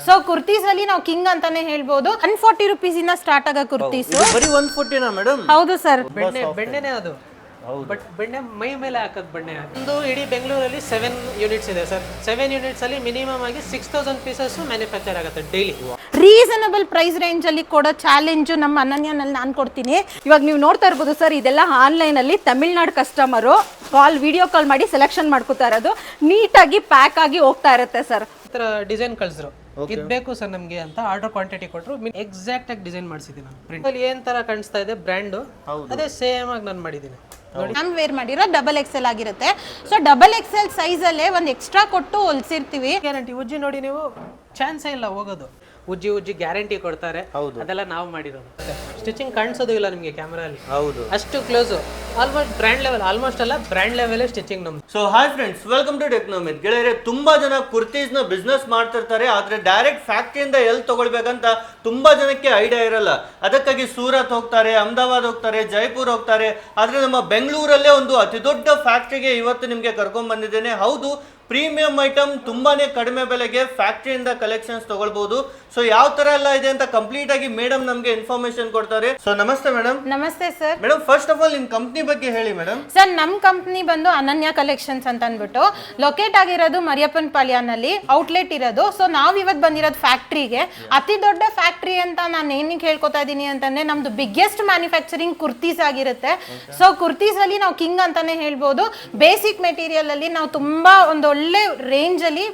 So kurtis ಅಲ್ಲಿ ನಾವು king ಅಂತಾನೆ ಹೇಳ್ಬೋದು. 140 ರುಪೀಸ್ ಇಂದ ಸ್ಟಾರ್ಟ್ ಆಗೋ ಕುರ್ತೀಸ್. ಬರೀ 140 ಮೇಡಮ್? ಹೌದು ಸರ್. ಬೆಣ್ಣೆನೇ ಅದು. ಬಟ್ ಬೆಣ್ಣೆ ಮೈ ಮೇಲೆ ಹಾಕೋದು ಬೆಣ್ಣೆ. ಒಂದು ಇಡೀ ಬೆಂಗಳೂರಲ್ಲಿ 7 ಯೂನಿಟ್ಸ್ ಇದೆ ಸರ್. 7 ಯೂನಿಟ್ಸ್ ಅಲ್ಲಿ ಮಿನಿಮಮ್ ಆಗಿ 6000 ಪೀಸಸ್ ಮ್ಯಾನುಫ್ಯಾಕ್ಚರ್ ಆಗುತ್ತೆ ಡೈಲಿ. ರೀಸನಬಲ್ ಪ್ರೈಸ್ ರೇಂಜ್ ಅಲ್ಲಿ ಕೊಡೋ ಚಾಲೆಂಜ್ ನಮ್ಮ ಅನನ್ಯನಲ್ಲಿ ನಾನು ಕೊಡ್ತೀನಿ. ಇವಾಗ ನೀವು ನೋಡ್ತಾ ಇರ್ಬೋದು ಸರ್, ಇದೆಲ್ಲ ಆನ್ಲೈನ್ ಅಲ್ಲಿ ತಮಿಳ್ನಾಡು ಕಸ್ಟಮರು ವಿಡಿಯೋ ಕಾಲ್ ಮಾಡಿ ಸೆಲೆಕ್ಷನ್ ಮಾಡ್ಕೋತಾ ಇರೋದು, ನೀಟಾಗಿ ಪ್ಯಾಕ್ ಆಗಿ ಹೋಗ್ತಾ ಇರುತ್ತೆ ಸರ್. ಈ ತರ ಡಿಸೈನ್ ಕಳಿಸಿದ್ರು, ಇದು ಬೇಕು ಸರ್ ನಮಗೆ ಅಂತ ಆರ್ಡರ್ ಕ್ವಾಂಟಿಟಿ ಕೊಟ್ಟರು, ಎಕ್ಸಾಕ್ಟ್ ಆಗಿ ಡಿಸೈನ್ ಮಾಡಿಸಿದ್ದೀನಿ ನಾನು. ಪ್ರಿಂಟ್ ಅಲ್ಲಿ ಏನ್ ತರ ಕಾಣಿಸ್ತಾ ಇದೆ ಬ್ರ್ಯಾಂಡು, ಅದೇ ಸೇಮ್ ಆಗಿ ನಾನು ಮಾಡಿದ್ದೀನಿ. ನಾನು ವೇರ್ ಮಾಡಿರೋ ಡಬಲ್ ಎಕ್ಸೆಲ್ ಆಗಿರುತ್ತೆ. ಸೊ ಡಬಲ್ ಎಕ್ಸೆಲ್ ಸೈಜ್ ಅಲ್ಲೇ ಒಂದು ಎಕ್ಸ್ಟ್ರಾ ಕೊಟ್ಟು ಹೊಲ್ಸಿರ್ತೀವಿ. ಗ್ಯಾರಂಟಿ ಉಜ್ಜಿ ನೋಡಿ ನೀವು, ಚಾನ್ಸೇ ಇಲ್ಲ ಹೋಗೋದು. ಉಜ್ಜಿ ಗ್ಯಾರಂಟಿ ಕೊಡ್ತಾರೆ, ಅದೆಲ್ಲ ನಾವು ಮಾಡಿರೋದು. ಸ್ಟಿಚಿಂಗ್ ಕಾಣಿಸೋದು ಇಲ್ಲ ನಿಮಗೆ ಕ್ಯಾಮ್ರಾ ಅಲ್ಲಿ, ಹೌದು ಅಷ್ಟು close. Almost brand level, almost ಅಲ್ಲ ಬ್ರ್ಯಾಂಡ್ ಲೆವೆಲ್ ಸ್ಟಿಚಿಂಗ್ ನಮ್ದು. So hi friends, welcome to ಟೆಕ್ನೋಮಿತ್. ಗೆಳೆಯರೆ, ತುಂಬಾ ಜನ ಕುರ್ತೀಸ್ ನ ಬಿಸ್ನೆಸ್ ಮಾಡ್ತಿರ್ತಾರೆ, ಆದ್ರೆ ಡೈರೆಕ್ಟ್ ಫ್ಯಾಕ್ಟ್ರಿಯಿಂದ ಎಲ್ಲಿ ತಗೊಳ್ಬೇಕಂತ ತುಂಬಾ ಜನಕ್ಕೆ ಐಡಿಯಾ ಇರಲ್ಲ. ಅದಕ್ಕಾಗಿ ಸೂರತ್ ಹೋಗ್ತಾರೆ, ಅಹಮದಾಬಾದ್ ಹೋಗ್ತಾರೆ, ಜೈಪುರ್ ಹೋಗ್ತಾರೆ. ಆದ್ರೆ ನಮ್ಮ ಬೆಂಗಳೂರಲ್ಲೇ ಒಂದು ಅತಿ ದೊಡ್ಡ ಫ್ಯಾಕ್ಟ್ರಿಗೆ ಇವತ್ತು ನಿಮ್ಗೆ ಕರ್ಕೊಂಡ್ ಬಂದಿದ್ದೇನೆ. ಹೌದು, ಪ್ರೀಮಿಯಂ ಐಟಮ್ ತುಂಬಾನೇ ಕಡಿಮೆ ಬೆಲೆಗೆ ಫ್ಯಾಕ್ಟ್ರಿಯಿಂದ ಕಲೆಕ್ಷನ್ಸ್ ತಗೊಳ್ಬಹುದು. ಸೊ ಯಾವ ತರ ಎಲ್ಲ ಇದೆ ಅಂತ ಕಂಪ್ಲೀಟ್ ಆಗಿ ಮೇಡಮ್ ನಮ್ಗೆ ಇನ್ಫಾರ್ಮೇಶನ್ ಕೊಡ್ತಾರೆ. ಸೊ ನಮಸ್ತೆ ಮೇಡಮ್. ನಮಸ್ತೆ sir. Madam, first of all ನಿಮ್ ಕಂಪ್ನಿ ಬಗ್ಗೆ ಹೇಳಿ ಮೇಡಮ್. ಸರ್, ನಮ್ ಕಂಪ್ನಿ ಬಂದು ಅನನ್ಯ ಕಲೆಕ್ಷನ್ಸ್ ಅಂತ ಅಂದ್ಬಿಟ್ಟು ಲೊಕೇಟ್ ಆಗಿರೋದು ಮರಿಯಪ್ಪನ್ ಪಾಳ್ಯನಲ್ಲಿ ಔಟ್ಲೆಟ್ ಇರೋದು. ಸೊ ನಾವ್ ಇವತ್ತು ಬಂದಿರೋದು ಫ್ಯಾಕ್ಟ್ರಿಗೆ. ಅತಿ ದೊಡ್ಡ ಫ್ಯಾಕ್ಟ್ರಿ ಅಂತ ನಾನು ಏನಕ್ಕೆ ಹೇಳ್ಕೊತಾ ಇದೀನಿ ಅಂತಂದ್ರೆ, ನಮ್ದು ಬಿಗ್ಗೆಸ್ಟ್ ಮ್ಯಾನುಫ್ಯಾಕ್ಚರಿಂಗ್ ಕುರ್ತೀಸ್ ಆಗಿರುತ್ತೆ. ಸೊ ಕುರ್ತೀಸ್ ಅಲ್ಲಿ ನಾವು ಕಿಂಗ್ ಅಂತಾನೆ ಹೇಳ್ಬೋದು. ಬೇಸಿಕ್ ಮೆಟೀರಿಯಲ್ ಅಲ್ಲಿ ನಾವು ತುಂಬಾ ಒಂದು ಒಳ್ಳೆ ರೇಂಜ್ ಅಲ್ಲಿ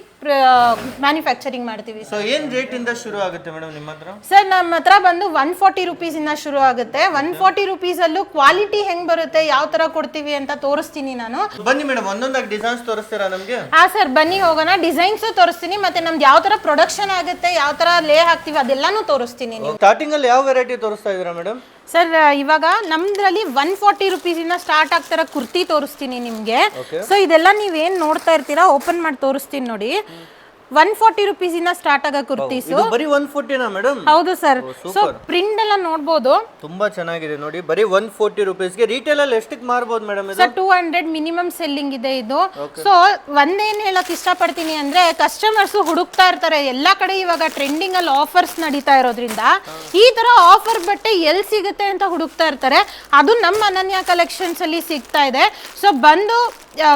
ಮ್ಯಾನುಫ್ಯಾಕ್ಚರಿಂಗ್ ಮಾಡ್ತೀವಿ. ಸೊ ಏನ್ ರೇಟ್ ಇಂದ ಶುರು ಆಗುತ್ತೆ ಮೇಡಮ್ ನಿಮ್ಮ ಹತ್ರ? ಸರ್, ನಮ್ಮ ಹತ್ರ ಬಂದು 140 ರುಪೀಸ್ ಇಂದ ಶುರು ಆಗುತ್ತೆ. 140 ರುಪೀಸ್ ಅಲ್ಲೂ ಕ್ವಾಲಿಟಿ ಹೆಂಗ್ ಬರುತ್ತೆ, ಯಾವ ತರ ಕೊಡ್ತೀವಿ ಅಂತ ತೋರಿಸ್ತೀನಿ ನಾನು. ಬನ್ನಿ ಮೇಡಮ್, ಒಂದೊಂದಾಗಿ ಡಿಸೈನ್ಸ್ ತೋರಿಸ್ತೀರಾ ನಮ್ಗೆ? ಹಾ ಸರ್, ಬನ್ನಿ ಹೋಗೋಣ. ಡಿಸೈನ್ಸ್ ತೋರಿಸ್ತೀನಿ, ಮತ್ತೆ ನಮ್ದು ಯಾವ ತರ ಪ್ರೊಡಕ್ಷನ್ ಆಗುತ್ತೆ, ಯಾವ ತರ ಲೇ ಹಾಕ್ತಿವಿ ಅದೆಲ್ಲಾನು ತೋರಿಸ್ತೀನಿ. ನೀವು ಸ್ಟಾರ್ಟಿಂಗ್ ಅಲ್ಲಿ ಯಾವ ವೆರೈಟಿ ತೋರಿಸ್ತಾ ಇದೀರಾ ಮೇಡಮ್? ಸರ್, ಇವಾಗ ನಮ್ದ್ರಲ್ಲಿ 140 ರುಪೀಸ್ ಇಂದ ಸ್ಟಾರ್ಟ್ ಆಗ್ತಾರ ಕುರ್ತಿ ತೋರಿಸ್ತೀನಿ ನಿಮ್ಗೆ. ಸೊ ಇದೆಲ್ಲ ನೀವೇನ್ ನೋಡ್ತಾ ಇರ್ತೀರಾ, ಓಪನ್ ಮಾಡಿ ತೋರಿಸ್ತೀನಿ ನೋಡಿ. 140 ರುಪೀಸ್ ಇಂದ ಸ್ಟಾರ್ಟ್ ಆಗೋ ಕುರ್ತೀಸ್. ಬರೀ 140 ಮೇಡಮ್? ಹೌದು ಸರ್. ಸೊ ಪ್ರಿಂಟ್ ಎಲ್ಲ ನೋಡ್ಬೋದು, ತುಂಬಾ ಚೆನ್ನಾಗಿದೆ ನೋಡಿ. ಬರೀ 140 ರುಪೀಸ್ ಗೆ ರಿಟೇಲ್ ಅಲ್ಲಿ ಎಷ್ಟಕ್ಕೆ ಮಾರಬಹುದು ಮೇಡಮ್ ಇದು? ಸರ್ 200 ಮಿನಿಮಮ್ ಸೆಲ್ಲಿಂಗ್ ಇದೆ ಇದು. ಸೊ ಒಂದೇನ್ ಹೇಳಕ್ ಇಷ್ಟಪಡ್ತೀನಿ ಅಂದ್ರೆ, ಕಸ್ಟಮರ್ಸ್ ಹುಡುಕ್ತಾ ಇರ್ತಾರೆ ಎಲ್ಲಾ ಕಡೆ. ಇವಾಗ ಟ್ರೆಂಡಿಂಗ್ ಅಲ್ಲಿ ಆಫರ್ಸ್ ನಡೀತಾ ಇರೋದ್ರಿಂದ ಈ ತರ ಆಫರ್ ಬಟ್ಟೆ ಎಲ್ಲಿ ಸಿಗುತ್ತೆ ಅಂತ ಹುಡುಕ್ತಾ ಇರ್ತಾರೆ. ಅದು ನಮ್ಮ ಅನನ್ಯ ಕಲೆಕ್ಷನ್ಸ್ ಅಲ್ಲಿ ಸಿಗ್ತಾ ಇದೆ. ಸೊ ಬಂದು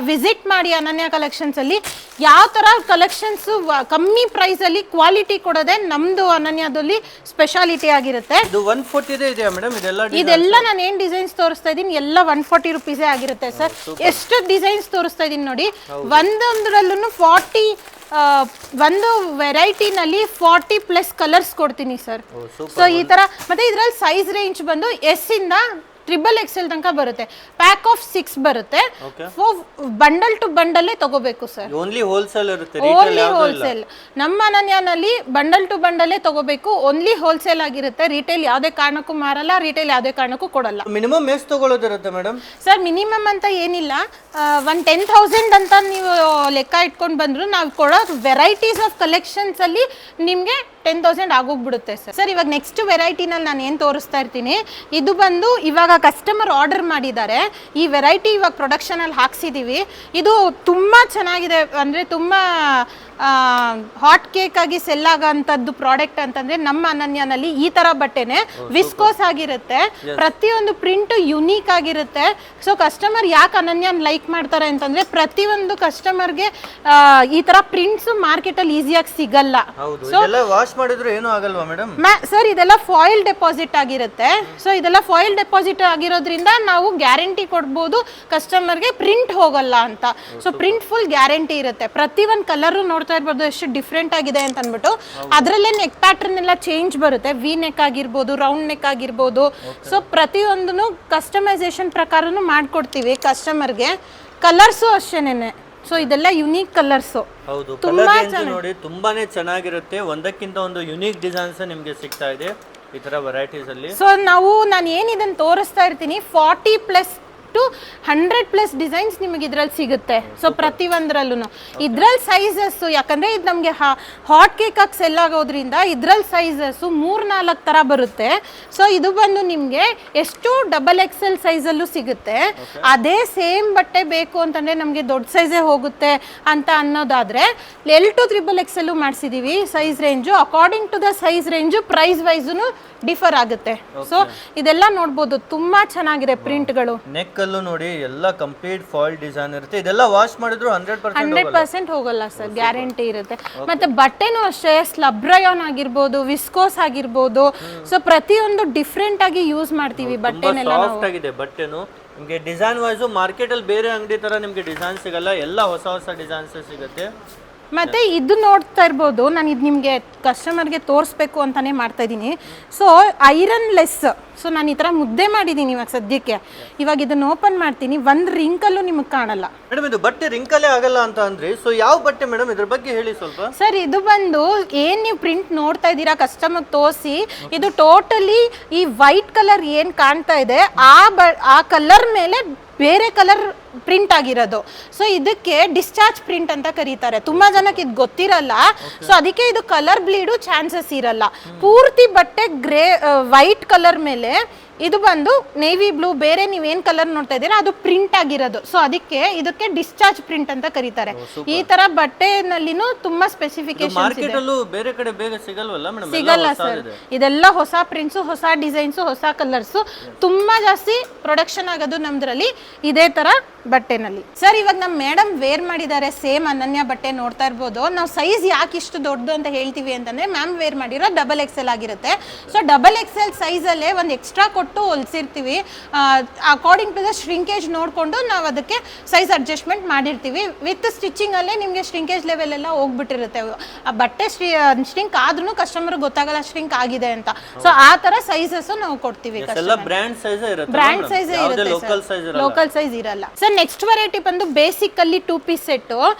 ವಿಸಿಟ್ ಮಾಡಿ ಅನನ್ಯ ಕಲೆಕ್ಷನ್ಸ್ ಅಲ್ಲಿ. ಯಾವ ತರ ಕಲೆಕ್ಷನ್ಸ್ ಕಮ್ಮಿ ಪ್ರೈಸ್ ಅಲ್ಲಿ ಕ್ವಾಲಿಟಿ ಕೊಡೋದೆ ನಮ್ದು ಅನನ್ಯದಲ್ಲಿ ಸ್ಪೆಷಾಲಿಟಿ ಆಗಿರುತ್ತೆ. ಇದು 140 ಇದೆಯಾ ಮೇಡಮ್? ಇದೆಲ್ಲ ನಾನು ಏನ್ ಡಿಸೈನ್ಸ್ ತೋರಿಸ್ತಾ ಇದೀನಿ ಎಲ್ಲ 140 ರುಪೀಸ್ ಆಗಿರುತ್ತೆ ಸರ್. ಎಷ್ಟು ಡಿಸೈನ್ಸ್ ತೋರಿಸ್ತಾ ಇದೀನಿ ನೋಡಿ. ಒಂದೊಂದ್ರಲ್ಲೂ 40 ಒಂದು ವೆರೈಟಿನಲ್ಲಿ 40+ ಕಲರ್ಸ್ ಕೊಡ್ತೀನಿ ಸರ್. ಸೊ ಈ ತರ. ಮತ್ತೆ ಇದ್ರಲ್ಲಿ ಸೈಜ್ ರೇಂಜ್ ಬಂದು ಎಸ್ ಇಂದ XXL ತನಕ ಬರುತ್ತೆ. ಪ್ಯಾಕ್ ಆಫ್ 6 ಬರುತ್ತೆ. ಬಂಡಲ್ ಟು ಬಂಡಲ್ ತಗೋಬೇಕು ಸರ್. ಓನ್ಲಿ ಹೋಲ್ಸೇಲ್ ಇರುತ್ತೆ, ಓನ್ಲಿ ಹೋಲ್ಸೇಲ್. ನಮ್ಮ ಅನನ್ಯನಲ್ಲಿ ಬಂಡಲ್ ಟು ಬಂಡಲ್ ತಗೋಬೇಕು. ಓನ್ಲಿ ಹೋಲ್ಸೇಲ್ ಆಗಿರುತ್ತೆ. ರಿಟೇಲ್ ಯಾವುದೇ ಕಾರಣಕ್ಕೂ ಮಾರಲ್ಲ, ರಿಟೇಲ್ ಯಾವುದೇ ಕಾರಣಕ್ಕೂ ಕೊಡಲ್ಲ. ಮಿನಿಮಮ್ ಎಷ್ಟು ತಗೊಳ್ಳೋದಿರುತ್ತೆ ಮೇಡಮ್? ಸರ್ ಮಿನಿಮಮ್ ಅಂತ ಏನಿಲ್ಲ, ಒಂದು 10,000 ಅಂತ ನೀವು ಲೆಕ್ಕ ಇಟ್ಕೊಂಡು ಬಂದ್ರು ನಾವು ಕೊಡೋ ವೆರೈಟೀಸ್ ಆಫ್ ಕಲೆಕ್ಷನ್ಸ್ ಅಲ್ಲಿ ನಿಮ್ಗೆ 10,000 ಆಗೋಗ್ಬಿಡುತ್ತೆ ಸರ್. ಸರ್ ಇವಾಗ ನೆಕ್ಸ್ಟ್ ವೆರೈಟಿನಲ್ಲಿ ನಾನು ಏನು ತೋರಿಸ್ತಾ ಇರ್ತೀನಿ, ಇದು ಬಂದು ಇವಾಗ ಕಸ್ಟಮರ್ ಆರ್ಡರ್ ಮಾಡಿದ್ದಾರೆ. ಈ ವೆರೈಟಿ ಇವಾಗ ಪ್ರೊಡಕ್ಷನ್ ಅಲ್ಲಿ ಹಾಕ್ಸಿದೀವಿ. ಇದು ತುಂಬಾ ಚೆನ್ನಾಗಿದೆ, ಅಂದ್ರೆ ತುಂಬಾ ಹಾಟ್ ಕೇಕ್ ಆಗಿ ಸೆಲ್ ಆಗೋಂಥದ್ದು ಪ್ರಾಡಕ್ಟ್ ಅಂತಂದ್ರೆ ನಮ್ಮ ಅನನ್ಯನಲ್ಲಿ ಈ ತರ ಬಟ್ಟೆನೆ ವಿಸ್ಕೋಸ್ ಆಗಿರುತ್ತೆ. ಪ್ರತಿಯೊಂದು ಪ್ರಿಂಟ್ ಯುನೀಕ್ ಆಗಿರುತ್ತೆ. ಸೊ ಕಸ್ಟಮರ್ ಯಾಕೆ ಅನನ್ಯನ್ ಲೈಕ್ ಮಾಡ್ತಾರೆ ಅಂತಂದ್ರೆ, ಪ್ರತಿಯೊಂದು ಕಸ್ಟಮರ್ಗೆ ಈ ತರ ಪ್ರಿಂಟ್ಸ್ ಮಾರ್ಕೆಟ್ ಅಲ್ಲಿ ಈಸಿಯಾಗಿ ಸಿಗಲ್ಲ. ವಾಶ್ ಮಾಡಿದ್ರು ಏನೂ ಆಗಲ್ವಾ ಮೇಡಮ್? ಸರ್ ಇದೆಲ್ಲ ಫಾಯಿಲ್ ಡೆಪಾಸಿಟ್ ಆಗಿರುತ್ತೆ. ಸೊ ಇದೆಲ್ಲ ಫಾಯಿಲ್ ಡೆಪಾಸಿಟ್ ಆಗಿರೋದ್ರಿಂದ ನಾವು ಗ್ಯಾರಂಟಿ ಕೊಡ್ಬೋದು ಕಸ್ಟಮರ್ಗೆ, ಪ್ರಿಂಟ್ ಹೋಗಲ್ಲ ಅಂತ. ಸೊ ಪ್ರಿಂಟ್ ಫುಲ್ ಗ್ಯಾರಂಟಿ ಇರುತ್ತೆ. ಪ್ರತಿ ಒಂದು ಕಲರ್ ನೋಡ್ತಾ ಇರ್ಬೋದು ಎಷ್ಟು ಡಿಫ್ರೆಂಟ್ ಆಗಿದೆ ಅಂತ ಅಂದ್ಬಿಟ್ಟು. ಅದರಲ್ಲೇ ನೆಕ್ ಪ್ಯಾಟರ್ನ್ ಎಲ್ಲ ಚೇಂಜ್ ಬರುತ್ತೆ. ವಿ ನೆಕ್ ಆಗಿರ್ಬೋದು, ರೌಂಡ್ ನೆಕ್ ಆಗಿರ್ಬೋದು. ಸೊ ಪ್ರತಿಯೊಂದನ್ನು ಕಸ್ಟಮೈಸೇಷನ್ ಪ್ರಕಾರನು ಮಾಡ್ಕೊಡ್ತೀವಿ ಕಸ್ಟಮರ್ಗೆ. ಕಲರ್ಸು ಅಷ್ಟೇನೆ. ಸೊ ಇದೆಲ್ಲ ಯುನೀಕ್ ಕಲರ್ಸು. ಹೌದು, ಕಲರ್ ನೋಡಿ ತುಂಬಾನೇ ಚೆನ್ನಾಗಿರುತ್ತೆ. ಒಂದಕ್ಕಿಂತ ಒಂದು ಯುನೀಕ್ ಡಿಸೈನ್ಸ್ ನಿಮಗೆ ಸಿಗ್ತಾ ಇದೆ ಈ ತರ ವೆರೈಟೀಸ್ ಅಲ್ಲಿ. ಸೊ ನಾನು ಏನಿದನ್ನು ತೋರಿಸ್ತಾ ಇರ್ತೀನಿ 40+ ಟು 100+ ಡಿಸೈನ್ಸ್ ನಿಮಗೆ ಇದ್ರಲ್ಲಿ ಸಿಗುತ್ತೆ. ಸೊ ಪ್ರತಿಯೊಂದರಲ್ಲೂ ಇದ್ರಲ್ಲಿ ಸೈಜಸ್, ಯಾಕಂದರೆ ಇದು ನಮಗೆ ಹಾಟ್ ಕೇಕ್ ಆಗಿ ಸೆಲ್ ಆಗೋದ್ರಿಂದ ಇದ್ರಲ್ಲಿ ಸೈಜಸ್ಸು 3-4 ಥರ ಬರುತ್ತೆ. ಸೊ ಇದು ಬಂದು ನಿಮಗೆ ಎಷ್ಟು XXL ಸೈಜಲ್ಲೂ ಸಿಗುತ್ತೆ. ಅದೇ ಸೇಮ್ ಬಟ್ಟೆ ಬೇಕು ಅಂತಂದರೆ ನಮಗೆ ದೊಡ್ಡ ಸೈಜೇ ಹೋಗುತ್ತೆ ಅಂತ ಅನ್ನೋದಾದರೆ L to XXL ಮಾಡಿಸಿದ್ದೀವಿ. Size range according to the size range price wise differ ಆಗುತ್ತೆ. ಸೊ ಇದೆಲ್ಲ ನೋಡ್ಬೋದು, ತುಂಬಾ ಚೆನ್ನಾಗಿದೆ ಪ್ರಿಂಟ್ಗಳು. ನೆಕ್ ಅಲ್ಲೂ ನೋಡಿ ಎಲ್ಲ ಕಂಪ್ಲೀಟ್ ಫಾಯಿಲ್ ಡಿಸೈನ್ ಇರುತ್ತೆ. ಇದೆಲ್ಲ ವಾಶ್ ಮಾಡಿದ್ರು 100% ಹೋಗಲ್ಲ ಸರ್, ಗ್ಯಾರಂಟಿ ಇರುತ್ತೆ. ಮತ್ತೆ ಬಟ್ಟೆನೂ ಅಷ್ಟೇ, ಸ್ಲಬ್ ರಯಾನ್ ಆಗಿರ್ಬೋದು, ವಿಸ್ಕೋಸ್ ಆಗಿರ್ಬೋದು. ಸೊ ಪ್ರತಿಯೊಂದು ಡಿಫ್ರೆಂಟ್ ಆಗಿ ಯೂಸ್ ಮಾಡ್ತೀವಿ ಬಟ್ಟೆನೆಲ್ಲ. ಸಾಫ್ಟ್ ಆಗಿದೆ ಬಟ್ಟೆನು. ನಿಮಗೆ ಡಿಸೈನ್ ವೈಸು ಮಾರ್ಕೆಟಲ್ಲಿ ಬೇರೆ ಅಂಗಡಿ ಥರ ನಿಮಗೆ ಡಿಸೈನ್ ಸಿಗಲ್ಲ, ಎಲ್ಲ ಹೊಸ ಹೊಸ ಡಿಸೈನ್ಸ್ ಸಿಗುತ್ತೆ. ಮತ್ತೆ ಇದು ನೋಡ್ತಾ ಇರ್ಬೋದು, ನಾನು ಇದು ನಿಮಗೆ ಕಸ್ಟಮರ್ಗೆ ತೋರಿಸ್ಬೇಕು ಅಂತಾನೆ ಮಾಡ್ತಾ ಇದ್ದೀನಿ. So iron less. ಸೊ ನಾನು ಈ ಥರ ಮುದ್ದೆ ಮಾಡಿದ್ದೀನಿ ಇವಾಗ ಸದ್ಯಕ್ಕೆ. ಇವಾಗ ಇದನ್ನ ಓಪನ್ ಮಾಡ್ತೀನಿ, ಒಂದು ರಿಂಕಲ್ಲೂ ನಿಮಗೆ ಕಾಣಲ್ಲ. ಮೇಡಮ್ ಇದು ಬಟ್ಟೆ ರಿಂಕಲ್ಲೇ ಆಗಲ್ಲ ಅಂತ ಅಂದ್ರೆ, ಸೊ ಯಾವ ಬಟ್ಟೆ ಮೇಡಮ್, ಇದ್ರ ಬಗ್ಗೆ ಹೇಳಿ ಸ್ವಲ್ಪ. ಸರ್ ಇದು ಬಂದು ಏನು ನೀವು ಪ್ರಿಂಟ್ ನೋಡ್ತಾ ಇದ್ದೀರಾ ಕಸ್ಟಮರ್ ತೋರಿಸಿ, ಇದು ಟೋಟಲಿ ಈ ವೈಟ್ ಕಲರ್ ಏನು ಕಾಣ್ತಾ ಇದೆ ಆ ಕಲರ್ ಮೇಲೆ ಬೇರೆ ಕಲರ್ ಪ್ರಿಂಟ್ ಆಗಿರೋದು. ಸೊ ಇದಕ್ಕೆ ಡಿಸ್ಚಾರ್ಜ್ ಪ್ರಿಂಟ್ ಅಂತ ಕರೀತಾರೆ. ತುಂಬಾ ಜನಕ್ಕೆ ಇದು ಗೊತ್ತಿರಲ್ಲ. ಸೊ ಅದಕ್ಕೆ ಇದು ಕಲರ್ ಬ್ಲೀಡು ಚಾನ್ಸಸ್ ಇರಲ್ಲ. ಪೂರ್ತಿ ಬಟ್ಟೆ ವೈಟ್ ಕಲರ್ ಮೇಲೆ ಇದು ಬಂದು ನೇವಿ ಬ್ಲೂ, ಬೇರೆ ನೀವೇನ್ ಕಲರ್ ನೋಡ್ತಾ ಇದ್ದೀರಾ ಅದು ಪ್ರಿಂಟ್ ಆಗಿರೋದು. ಸೊ ಇದಕ್ಕೆ ಡಿಸ್ಚಾರ್ಜ್ ಪ್ರಿಂಟ್ ಅಂತ ಕರೀತಾರೆ. ಈ ತರ ಬಟ್ಟೆನಲ್ಲಿನೂ ತುಂಬಾ ಸ್ಪೆಸಿಫಿಕೇಶನ್ ಬೇರೆ ಕಡೆ ಬೇಗ ಸಿಗಲ್ವಲ್ಲ ಮೇಡಮ್? ಸಿಗಲ್ಲ ಸರ್, ಇದೆಲ್ಲ ಹೊಸ ಪ್ರಿಂಟ್ಸು, ಹೊಸ ಡಿಸೈನ್ಸು, ಹೊಸ ಕಲರ್ಸು, ತುಂಬಾ ಜಾಸ್ತಿ ಪ್ರೊಡಕ್ಷನ್ ಆಗೋದು ನಮ್ದ್ರಲ್ಲಿ ಇದೇ ತರ ಬಟ್ಟೆನಲ್ಲಿ. ಸರ್ ಇವಾಗ ನಮ್ಮ ಮೇಡಮ್ ವೇರ್ ಮಾಡಿದ್ದಾರೆ ಸೇಮ್ ಅನನ್ಯ ಬಟ್ಟೆ ನೋಡ್ತಾ ಇರ್ಬೋದು. ನಾವು ಸೈಜ್ ಯಾಕೆ ಇಷ್ಟು ದೊಡ್ಡದು ಅಂತ ಹೇಳ್ತೀವಿ ಅಂತಂದ್ರೆ, ಮ್ಯಾಮ್ ವೇರ್ ಮಾಡಿರೋ XXL ಆಗಿರುತ್ತೆ. ಸೊ XXL ಸೈಜಲ್ಲೇ ಒಂದು ಎಕ್ಸ್ಟ್ರಾ ಕೊಟ್ಟು ಹೊಲಿಸಿರ್ತೀವಿ. ಅಕಾರ್ಡಿಂಗ್ ಟು ದ ಶ್ರಿಂಕೇಜ್ ನೋಡಿಕೊಂಡು ನಾವು ಅದಕ್ಕೆ ಸೈಜ್ ಅಡ್ಜಸ್ಟ್ಮೆಂಟ್ ಮಾಡಿರ್ತೀವಿ. ವಿತ್ ಸ್ಟಿಚಿಂಗಲ್ಲೇ ನಿಮಗೆ ಶ್ರಿಂಕೇಜ್ ಲೆವೆಲ್ ಎಲ್ಲ ಹೋಗ್ಬಿಟ್ಟಿರುತ್ತೆ. ಆ ಬಟ್ಟೆ ಶ್ರಿಂಕ್ ಆದ್ರೂ ಕಸ್ಟಮರ್ ಗೊತ್ತಾಗಲ್ಲ ಶ್ರಿಂಕ್ ಆಗಿದೆ ಅಂತ. ಸೊ ಆ ಥರ ಸೈಜಸ್ ನಾವು ಕೊಡ್ತೀವಿ. ಬ್ರ್ಯಾಂಡ್ ಸೈಜ್ ಇರುತ್ತೆ, ಲೋಕಲ್ ಸೈಜ್ ಇರಲ್ಲ. ಸರ್ ನೆಕ್ಸ್ಟ್ ವೆರೈಟಿ ಬಂದು ಬೇಸಿಕ್ ಅಲ್ಲಿ 2 ಪೀಸ್ ಸೆಟ್.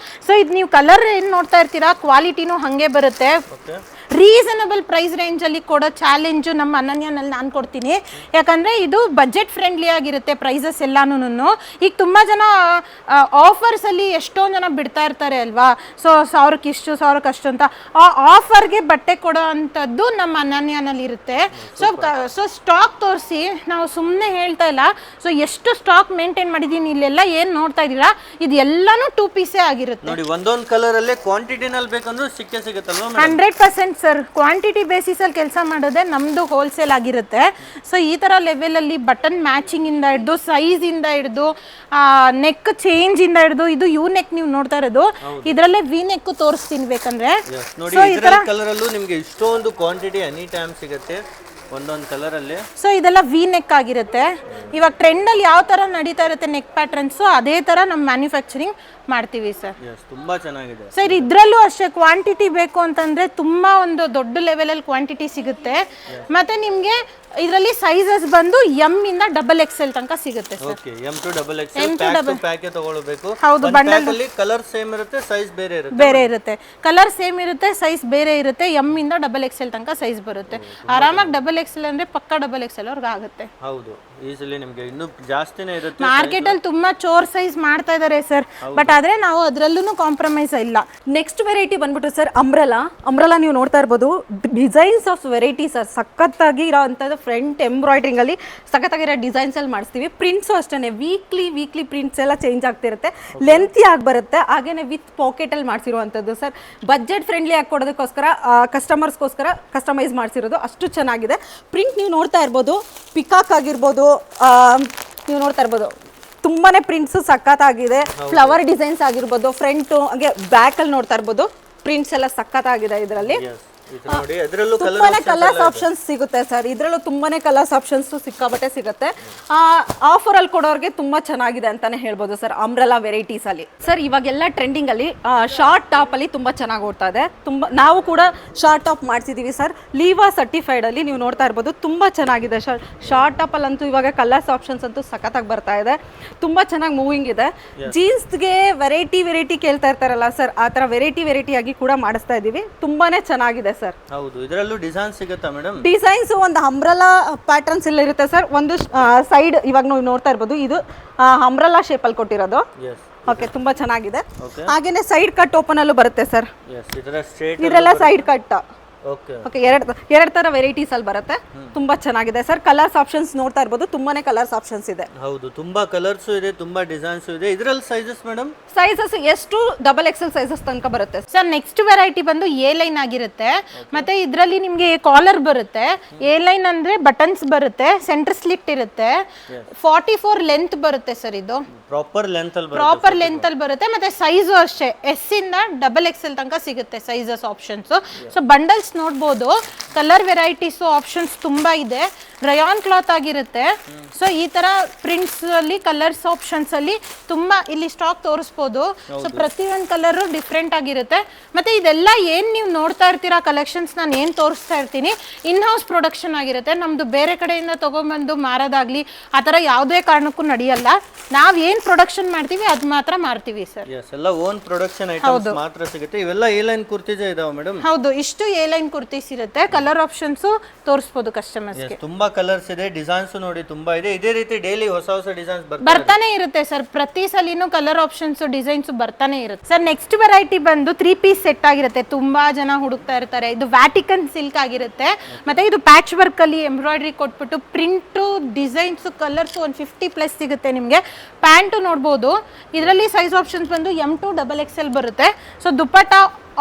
ಸೊ ಇದು ನೀವು ಕಲರ್ ಏನು ನೋಡ್ತಾ ಇರ್ತೀರಾ, ಕ್ವಾಲಿಟಿನೂ ಹಾಗೆ ಬರುತ್ತೆ. ರೀಸನಬಲ್ ಪ್ರೈಸ್ ರೇಂಜಲ್ಲಿ ಕೊಡೋ ಚಾಲೆಂಜು ನಮ್ಮ ಅನನ್ಯನಲ್ಲಿ ನಾನು ಕೊಡ್ತೀನಿ. ಯಾಕಂದರೆ ಇದು ಬಜೆಟ್ ಫ್ರೆಂಡ್ಲಿ ಆಗಿರುತ್ತೆ ಪ್ರೈಸಸ್ ಎಲ್ಲಾನು. ಈಗ ತುಂಬ ಜನ ಆಫರ್ಸಲ್ಲಿ ಎಷ್ಟೊಂದು ಜನ ಬಿಡ್ತಾ ಇರ್ತಾರೆ ಅಲ್ವಾ. ಸೊ 1000ಕ್ಕೆ ಇಷ್ಟು 1000ಕ್ಕೆ ಅಷ್ಟು ಅಂತ ಆ ಆಫರ್ಗೆ ಬಟ್ಟೆ ಕೊಡೋ ಅಂಥದ್ದು ನಮ್ಮ ಅನನ್ಯನಲ್ಲಿ ಇರುತ್ತೆ. ಸೊ ಸ್ಟಾಕ್ ತೋರಿಸಿ ನಾವು ಸುಮ್ಮನೆ ಹೇಳ್ತಾ ಇಲ್ಲ. ಸೊ ಎಷ್ಟು ಸ್ಟಾಕ್ ಮೇಂಟೈನ್ ಮಾಡಿದ್ದೀನಿ, ಇಲ್ಲೆಲ್ಲ ಏನು ನೋಡ್ತಾ ಇದ್ದೀರಾ ಇದು ಎಲ್ಲಾನು 2 ಪೀಸೇ ಆಗಿರುತ್ತೆ ನೋಡಿ. ಒಂದೊಂದು ಕಲರ್ ಅಲ್ಲೇ ಕ್ವಾಂಟಿಟಿನಲ್ಲಿ ಬೇಕಂದ್ರೆ ಸಿಗುತ್ತಲ್ವಾ? 100% ಸರ್, ಕ್ವಾಂಟಿಟಿ ಬೇಸಿಸಲ್ಲಿ ಕೆಲಸ ಮಾಡೋದೇ ನಮ್ಮದು ಹೋಲ್ಸೇಲ್ ಆಗಿರುತ್ತೆ. ಸೊ ಈ ಥರ ಲೆವೆಲಲ್ಲಿ ಬಟನ್ ಮ್ಯಾಚಿಂಗಿಂದ ಹಿಡಿದು, ಸೈಜಿಂದ ಹಿಡಿದು, ನೆಕ್ ಚೇಂಜಿಂದ ಹಿಡಿದು, ಇದು ಯು ನೆಕ್ ನೀವು ನೋಡ್ತಾ ಇರೋದು, ಇದರಲ್ಲೇ ವಿ ನೆಕ್ ತೋರಿಸ್ತೀನಿ ಬೇಕಂದ್ರೆ. ನೋಡಿ ಈ ತರ ಕಲರ್ ಅಲ್ಲೂ ನಿಮಗೆ ಇಷ್ಟೊಂದು ಕ್ವಾಂಟಿಟಿ ಎನಿ ಟೈಮ್ ಸಿಗುತ್ತೆ ಒಂದೊಂದು ಕಲರ್ ಅಲ್ಲಿ. ಸೊ ಇದೆಲ್ಲ ವಿ ನೆಕ್ ಆಗಿರುತ್ತೆ. ಇವಾಗ ಟ್ರೆಂಡಲ್ಲಿ ಯಾವ ಥರ ನಡೀತಾ ಇರುತ್ತೆ ನೆಕ್ ಪ್ಯಾಟರ್ನ್ಸು, ಅದೇ ಥರ ನಮ್ಮ ಮ್ಯಾನುಫ್ಯಾಕ್ಚರಿಂಗ್ ಮಾಡ್ತೀವಿ ಸರ್. ತುಂಬಾ ಚೆನ್ನಾಗಿದೆ ಸರ್. ಇದರಲ್ಲೂ ಅಷ್ಟೇ ಕ್ವಾಂಟಿಟಿ ಬೇಕು ಅಂತಂದರೆ ತುಂಬ ಒಂದು ದೊಡ್ಡ ಲೆವೆಲಲ್ಲಿ ಕ್ವಾಂಟಿಟಿ ಸಿಗುತ್ತೆ. ಮತ್ತು ನಿಮಗೆ ಇದರಲ್ಲಿ ಸೈಜಸ್ ಬಂದು M ಇಂದ XXL ತನಕ ಸಿಗುತ್ತೆ sir. Okay, M to XXL pack ತಗೊಳ್ಳಬೇಕು. ಹೌದು, ಬಂಡಲ್ ಅಲ್ಲಿ ಕಲರ್ ಸೇಮ್ ಇರುತ್ತೆ, ಸೈಜ್ ಬೇರೆ ಇರುತ್ತೆ. ಕಲರ್ ಸೇಮ್ ಇರುತ್ತೆ, ಸೈಜ್ ಬೇರೆ ಇರುತ್ತೆ. M ಇಂದ XXL ತನಕ ಸೈಜ್ ಬರುತ್ತೆ. ಆರಾಮಾಗಿ XXL ಅಂದ್ರೆ ಪಕ್ಕ XXL ಅವ್ರಿಗೆ ಆಗುತ್ತೆ. ಹೌದು, ಈಸಿಲಿ ನಿಮಗೆ ಇನ್ನೂ ಜಾಸ್ತಿನೇ ಇರುತ್ತೆ. ಮಾರ್ಕೆಟ್ ಅಲ್ಲಿ ತುಂಬಾ ಚೋರ್ ಸೈಜ್ ಮಾಡ್ತಾ ಇದಾರೆ ಸರ್, ಬಟ್ ಆದ್ರೆ ನಾವು ಅದರಲ್ಲೂ ಕಾಂಪ್ರಮೈಸ್ ಇಲ್ಲ. ನೆಕ್ಸ್ಟ್ ವೆರೈಟಿ ಬಂದ್ಬಿಟ್ಟು ಸರ್ ಅಂಬ್ರೆಲಾ ನೀವು ನೋಡ್ತಾ ಇರ್ಬೋದು. ಡಿಸೈನ್ಸ್ ಆಫ್ ವೆರೈಟಿ ಸರ್, ಸಖತ್ತಾಗಿ ಇರೋ ಅಂಥದ್ದು ಫ್ರಂಟ್ ಎಂಬ್ರಾಯ್ಡ್ರಿಂಗ್ ಅಲ್ಲಿ ಸಖತ್ತಾಗಿರೋ ಡಿಸೈನ್ಸ್ ಅಲ್ಲಿ ಮಾಡಿಸ್ತೀವಿ. ಪ್ರಿಂಟ್ಸು ಅಷ್ಟೇ ವೀಕ್ಲಿ ಪ್ರಿಂಟ್ಸ್ ಎಲ್ಲ ಚೇಂಜ್ ಆಗ್ತಿರುತ್ತೆ, ಲೆಂತಿ ಆಗಿ ಬರುತ್ತೆ. ಹಾಗೇನೆ ವಿತ್ ಪಾಕೆಟ್ ಅಲ್ಲಿ ಮಾಡಿಸಿರುವಂಥದ್ದು ಸರ್. ಬಜೆಟ್ ಫ್ರೆಂಡ್ಲಿ ಆಗಿ ಕೊಡೋದಕ್ಕೋಸ್ಕರ ಕಸ್ಟಮರ್ಸ್ಗೋಸ್ಕರ ಕಸ್ಟಮೈಸ್ ಮಾಡಿಸಿರೋದು, ಅಷ್ಟು ಚೆನ್ನಾಗಿದೆ. ಪ್ರಿಂಟ್ ನೀವು ನೋಡ್ತಾ ಇರ್ಬೋದು, ಪಿಕಾಕ್ ಆಗಿರ್ಬೋದು, ನೀವು ನೋಡ್ತಾ ಇರ್ಬೋದು ತುಂಬಾ ಪ್ರಿಂಟ್ಸು ಸಖತ್ತಾಗಿದೆ. ಫ್ಲವರ್ ಡಿಸೈನ್ಸ್ ಆಗಿರ್ಬೋದು, ಫ್ರಂಟು ಹಾಗೆ ಬ್ಯಾಕಲ್ಲಿ ನೋಡ್ತಾ ಇರ್ಬೋದು ಪ್ರಿಂಟ್ಸ್ ಎಲ್ಲ ಸಖತ್ತಾಗಿದೆ. ಇದರಲ್ಲಿ ತುಂಬಾನೇ ಕಲರ್ಸ್ ಆಪ್ಷನ್ಸ್ ಸಿಗುತ್ತೆ ಸರ್. ಇದರಲ್ಲೂ ತುಂಬಾನೇ ಕಲರ್ಸ್ ಆಪ್ಷನ್ಸ್ ಸಿಕ್ಕಾಬಟ್ಟೆ ಸಿಗುತ್ತೆ. ಆಫರ್ ಅಲ್ಲಿ ಕೊಡೋರಿಗೆ ತುಂಬಾ ಚೆನ್ನಾಗಿದೆ ಅಂತಾನೆ ಹೇಳ್ಬೋದು ಸರ್ ಅಂಬ್ರೆಲಾ ವೆರೈಟೀಸ್ ಅಲ್ಲಿ. ಸರ್ ಇವಾಗೆಲ್ಲ ಟ್ರೆಂಡಿಂಗ್ ಅಲ್ಲಿ ಶಾರ್ಟ್ ಟಾಪ್ ಅಲ್ಲಿ ತುಂಬಾ ಚೆನ್ನಾಗಿ ಓಡ್ತಾ ಇದೆ. ನಾವು ಕೂಡ short top ಮಾಡಿಸಿದೀವಿ sir. Liva certified ಅಲ್ಲಿ ನೀವು ನೋಡ್ತಾ ಇರ್ಬೋದು, ತುಂಬಾ ಚೆನ್ನಾಗಿದೆ ಸರ್. ಶಾರ್ಟ್ ಟಾಪ್ ಅಲ್ಲಂತೂ ಇವಾಗ ಕಲರ್ಸ್ ಆಪ್ಷನ್ಸ್ ಅಂತೂ ಸಖತ್ತಾಗಿ ಬರ್ತಾ ಇದೆ, ತುಂಬಾ ಚೆನ್ನಾಗಿ ಮೂವಿಂಗ್ ಇದೆ. ಜೀನ್ಸ್ಗೆ ವೆರೈಟಿ ಕೇಳ್ತಾ ಇರ್ತಾರಲ್ಲ ಸರ್, ಆ ಥರ ವೆರೈಟಿ ಆಗಿ ಕೂಡ ಮಾಡಿಸ್ತಾ ಇದ್ದೀವಿ. ತುಂಬಾನೇ ಚೆನ್ನಾಗಿದೆ ಸರ್. ಹೌದು, ಇದರಲ್ಲೂ ಡಿಸೈನ್ ಸಿಗುತ್ತಾ ಮೇಡಮ್? ಡಿಸೈನ್ಸ್ ಒಂದು ಅಂಬ್ರಲಾ ಪ್ಯಾಟರ್ನ್ಸ್ ಎಲ್ಲ ಇರುತ್ತೆ ಸರ್. ಒಂದು ಸೈಡ್ ಇವಾಗ ನೀವು ನೋಡ್ತಾ ಇರ್ಬೋದು, ಇದು ಅಂಬ್ರಲಾ ಶೇಪಲ್ಲಿ ಕೊಟ್ಟಿರೋದು. ಎಸ್ ಓಕೆ, ತುಂಬಾ ಚೆನ್ನಾಗಿದೆ. ಹಾಗೇನೆ ಸೈಡ್ ಕಟ್ ಓಪನ್ ಅಲ್ಲೂ ಬರುತ್ತೆ ಸರ್. ಎಸ್, ಇದರ ಸ್ಟ್ರೇಟ್ ಇದೆಲ್ಲ ಸೈಡ್ ಕಟ್. ಓಕೆ ಓಕೆ, ಎರಡು ತರ ವೆರೈಟೀಸ್ ಅಲ್ಲಿ ಬರುತ್ತೆ. ತುಂಬಾ ಚೆನ್ನಾಗಿದೆ ಸರ್. ಕಲರ್ಸ್ ಆಪ್ಷನ್ಸ್ ನೋಡ್ತಾ ಇರ್ಬೋದು, ತುಂಬಾನೇ ಕಲರ್ಸ್ ಆಪ್ಷನ್ಸ್ ಇದೆ. ಹೌದು, ತುಂಬಾ ಕಲರ್ಸ್ ಇದೆ, ತುಂಬಾ ಡಿಸೈನ್ಸ್ ಇದೆ. ಇದರಲ್ಲಿ ಸೈಜಸ್ ಮೇಡಮ್? ಸೈಜಸ್ ಎಷ್ಟು XXL ಸೈಜಸ್ ತನಕ ಬರುತ್ತೆ ಸರ್. ನೆಕ್ಸ್ಟ್ ವೆರೈಟಿ ಬಂದು ಎ ಲೈನ್ ಆಗಿರುತ್ತೆ. ಮತ್ತೆ ಇದರಲ್ಲಿ ನಿಮಗೆ ಕಾಲರ್ ಬರುತ್ತೆ. ಎ ಲೈನ್ ಅಂದ್ರೆ ಬಟನ್ಸ್ ಬರುತ್ತೆ, ಸೆಂಟರ್ ಸ್ಲಿಟ್ ಇರುತ್ತೆ, 44 ಲೆಂತ್ ಬರುತ್ತೆ ಸರ್. ಇದು ಪ್ರಾಪರ್ ಲೆಂತ್ ಅಲ್ಲಿ ಬರುತ್ತೆ. ಮತ್ತೆ ಸೈಜು ಅಷ್ಟೇ, ಎಸ್ ಇಂದ XXL ತನಕ ಸಿಗುತ್ತೆ ಸೈಜಸ್ ಆಪ್ಷನ್ಸ್. ಸೊ ಬಂಡಲ್ಸ್ ನೋಡ್ಬೋದು, ಕಲರ್ ವೆರೈಟೀಸ್ ಆಪ್ಷನ್ಸ್ ತುಂಬಾ ಇದೆ. ರಯಾನ್ ಕ್ಲಾತ್ ಆಗಿರುತ್ತೆ. ಸೊ ಈ ತರ ಪ್ರಿಂಟ್ಸ್ ಅಲ್ಲಿ ಕಲರ್ಸ್ ಆಪ್ಷನ್ಸ್ ಅಲ್ಲಿ ತುಂಬಾ ಇಲ್ಲಿ ಸ್ಟಾಕ್ ತೋರಿಸ್ಬೋದು. ಸೊ ಪ್ರತಿಯೊಂದು ಕಲರ್ ಡಿಫ್ರೆಂಟ್ ಆಗಿರುತ್ತೆ. ಮತ್ತೆ ಇದೆಲ್ಲ ಏನ್ ನೀವು ನೋಡ್ತಾ ಇರ್ತೀರಾ ಕಲೆಕ್ಷನ್ಸ್, ನಾನು ಏನ್ ತೋರಿಸ್ತಾ ಇರ್ತೀನಿ, ಇನ್ ಹೌಸ್ ಪ್ರೊಡಕ್ಷನ್ ಆಗಿರುತ್ತೆ. ನಮ್ದು ಬೇರೆ ಕಡೆಯಿಂದ ತಗೊಂಡ್ಬಂದು ಮಾರೋದಾಗ್ಲಿ ಆ ತರ ಯಾವುದೇ ಕಾರಣಕ್ಕೂ ನಡೆಯಲ್ಲ. ನಾವ್ ಏನ್ ಪ್ರೊಡಕ್ಷನ್ ಮಾಡ್ತೀವಿ ಅದ್ ಮಾತ್ರ ಮಾರ್ತೀವಿ ಸರ್. ಎಲ್ಲ ಓನ್ ಪ್ರೊಡಕ್ಷನ್ ಐಟಮ್ಸ್ ಮಾತ್ರ ಸಿಗುತ್ತೆ. ಇವೆಲ್ಲ ಎ ಲೈನ್ ಕುರ್ತೀಸ್ ಇದಾವೆ ಮೇಡಮ್? ಹೌದು, ಇಷ್ಟು ಎ ಲೈನ್ ಕುರ್ತೀಸ್ ಇರುತ್ತೆ. ಕಲರ್ ಆಪ್ಷನ್ಸ್ ತೋರಿಸ್ಬೋದು ಕಸ್ಟಮರ್ಸ್ಗೆ. ತುಂಬಾ ಕಲರ್ಸ್ ಇದೆ, ಡಿಸೈನ್ಸ್ ನೋಡಿ ತುಂಬಾ ಇದೆ. ಇದೇ ರೀತಿ ಡೈಲಿ ಹೊಸ ಹೊಸ ಡಿಸೈನ್ಸ್ ಬರ್ತಾನೆ ಇರುತ್ತೆ ಸರ್. ಪ್ರತಿ ಸಲಿನೂ ಕಲರ್ ಆಪ್ಷನ್ಸ್ ಡಿಸೈನ್ಸ್ ಬರ್ತಾನೆ ಇರುತ್ತೆ ಸರ್. ನೆಕ್ಸ್ಟ್ ವೆರೈಟಿ ಬಂದು 3 ಪೀಸ್ ಸೆಟ್ ಆಗಿರುತ್ತೆ. ತುಂಬಾ ಜನ ಹುಡುಕ್ತಾ ಇರ್ತಾರೆ. ಇದು ವ್ಯಾಟಿಕನ್ ಸಿಲ್ಕ್ ಆಗಿರುತ್ತೆ. ಮತ್ತೆ ಇದು ಪ್ಯಾಚ್ ವರ್ಕ್ ಅಲ್ಲಿ ಎಂಬ್ರಾಯ್ಡ್ರಿ ಕೊಟ್ಬಿಟ್ಟು ಪ್ರಿಂಟ್ ಡಿಸೈನ್ಸ್ ಕಲರ್ಸ್ ಒಂದು 50+ ಸಿಗುತ್ತೆ ನಿಮಗೆ. ಪ್ಯಾಂಟು ನೋಡ್ಬೋದು. ಇದರಲ್ಲಿ ಸೈಜ್ ಆಪ್ಷನ್ಸ್ ಬಂದು M to XXL ಬರುತ್ತೆ. ಸೊ ದುಪ್ಪಟ್ಟ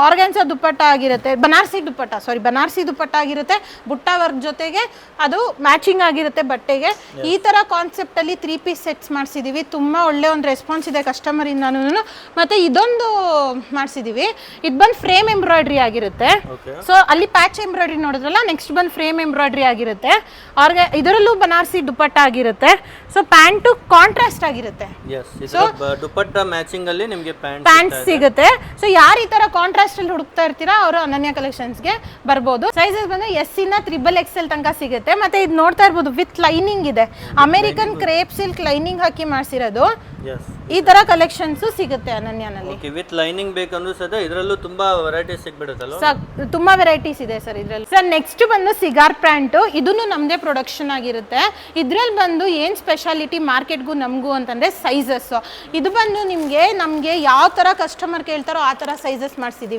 ಆರ್ಗ್ಯಾನ್ಸಾ ದುಪ್ಪಟ್ಟ ಆಗಿರುತ್ತೆ, ಬನಾರಸಿ ದುಪ್ಪಟ್ಟ ಆಗಿರುತ್ತೆ. ಬುಟ್ಟ ವರ್ಕ್ ಜೊತೆಗೆ ಅದು ಮ್ಯಾಚಿಂಗ್ ಆಗಿರುತ್ತೆ ಬಟ್ಟೆಗೆ. ಈ ತರ ಕಾನ್ಸೆಪ್ಟ್ ಅಲ್ಲಿ 3 ಪೀಸ್ ಸೆಟ್ಸ್ ಮಾಡಿಸಿದೀವಿ. ತುಂಬಾ ಒಳ್ಳೆ ಒಂದು ರೆಸ್ಪಾನ್ಸ್ ಇದೆ ಕಸ್ಟಮರ್ ಇಂದಾನು. ಮತ್ತೆ ಇದೊಂದು ಮಾಡಿಸಿದೀವಿ, ಇದು ಬಂದು ಫ್ರೇಮ್ ಎಂಬ್ರಾಯ್ಡ್ರಿ ಆಗಿರುತ್ತೆ. ಸೊ ಅಲ್ಲಿ ಪ್ಯಾಚ್ ಎಂಬ್ರಾಯ್ಡ್ರಿ ನೋಡಿದ್ರಲ್ಲ, ನೆಕ್ಸ್ಟ್ ಬಂದು ಫ್ರೇಮ್ ಎಂಬ್ರಾಯ್ಡ್ರಿ ಆಗಿರುತ್ತೆ. ಇದರಲ್ಲೂ ಬನಾರಸಿ ದುಪ್ಪಟ್ಟ ಆಗಿರುತ್ತೆ. ಸೊ ಪ್ಯಾಂಟು ಕಾಂಟ್ರಾಸ್ಟ್ ಆಗಿರುತ್ತೆ. ದುಪ್ಪಟ್ಟ ಮ್ಯಾಚಿಂಗ್ ಅಲ್ಲಿ ನಿಮಗೆ ಪ್ಯಾಂಟ್ ಸಿಗುತ್ತೆ. ಸೊ ಯಾರು ಈ ತರ ಕಾಂಟ್ರಾಸ್ಟ್ ಅಲ್ಲಿ ಹುಡುಕ್ತಾ ಇರ್ತೀರಾ ಅವರು ಅನನ್ಯ ಕಲೆಕ್ಷನ್ಸ್ಗೆ ಬರ್ಬೋದು. ಸೈಜಸ್ ಬಂದು S ಇಂದ XXL ತನಕ ಸಿಗುತ್ತೆ. ಮತ್ತೆ ಇದು ನೋಡ್ತಾ ಇರ್ಬೋದು, ವಿತ್ ಲೈನಿಂಗ್ ಇದೆ. ಅಮೆರಿಕನ್ ಕ್ರೇಪ್ ಸಿಲ್ಕ್ ಲೈನಿಂಗ್ ಹಾಕಿ ಮಾಡಿಸಿರೋದು. ಈ ತರ ಕಲೆಕ್ಷನ್ಸ್ ಸಿಗುತ್ತೆ ಅನನ್ಯನಲ್ಲಿ. ವಿತ್ ಲೈನಿಂಗ್ ಬೇಕಂದ್ರೂ ಸಹ ಇದರಲ್ಲೂ ತುಂಬಾ ವೆರೈಟೀಸ್ ಸಿಗ್ಬಿಡುತ್ತಲ್ಲ? ತುಂಬಾ ವೆರೈಟೀಸ್ ಇದೆ ಸರ್ ಇದರಲ್ಲಿ. ಸರ್ ನೆಕ್ಸ್ಟ್ ಬಂದು ಸಿಗಾರ್ ಪ್ಯಾಂಟ್. ಇದನ್ನು ನಮ್ದೇ ಪ್ರೊಡಕ್ಷನ್ ಆಗಿರುತ್ತೆ. ಇದ್ರಲ್ಲಿ ಬಂದು ಏನ್ ಸ್ಪೆಷಾಲಿಟಿ ಮಾರ್ಕೆಟ್ಗೂ ನಮಗೂ ಅಂತಂದ್ರೆ ಸೈಜಸ್. ಇದು ಬಂದು ನಮ್ಗೆ ಯಾವ ತರ ಕಸ್ಟಮರ್ ಕೇಳ್ತಾರೋ ಆ ತರ ಸೈಜಸ್ ಮಾಡಿಸಿದೀವಿ.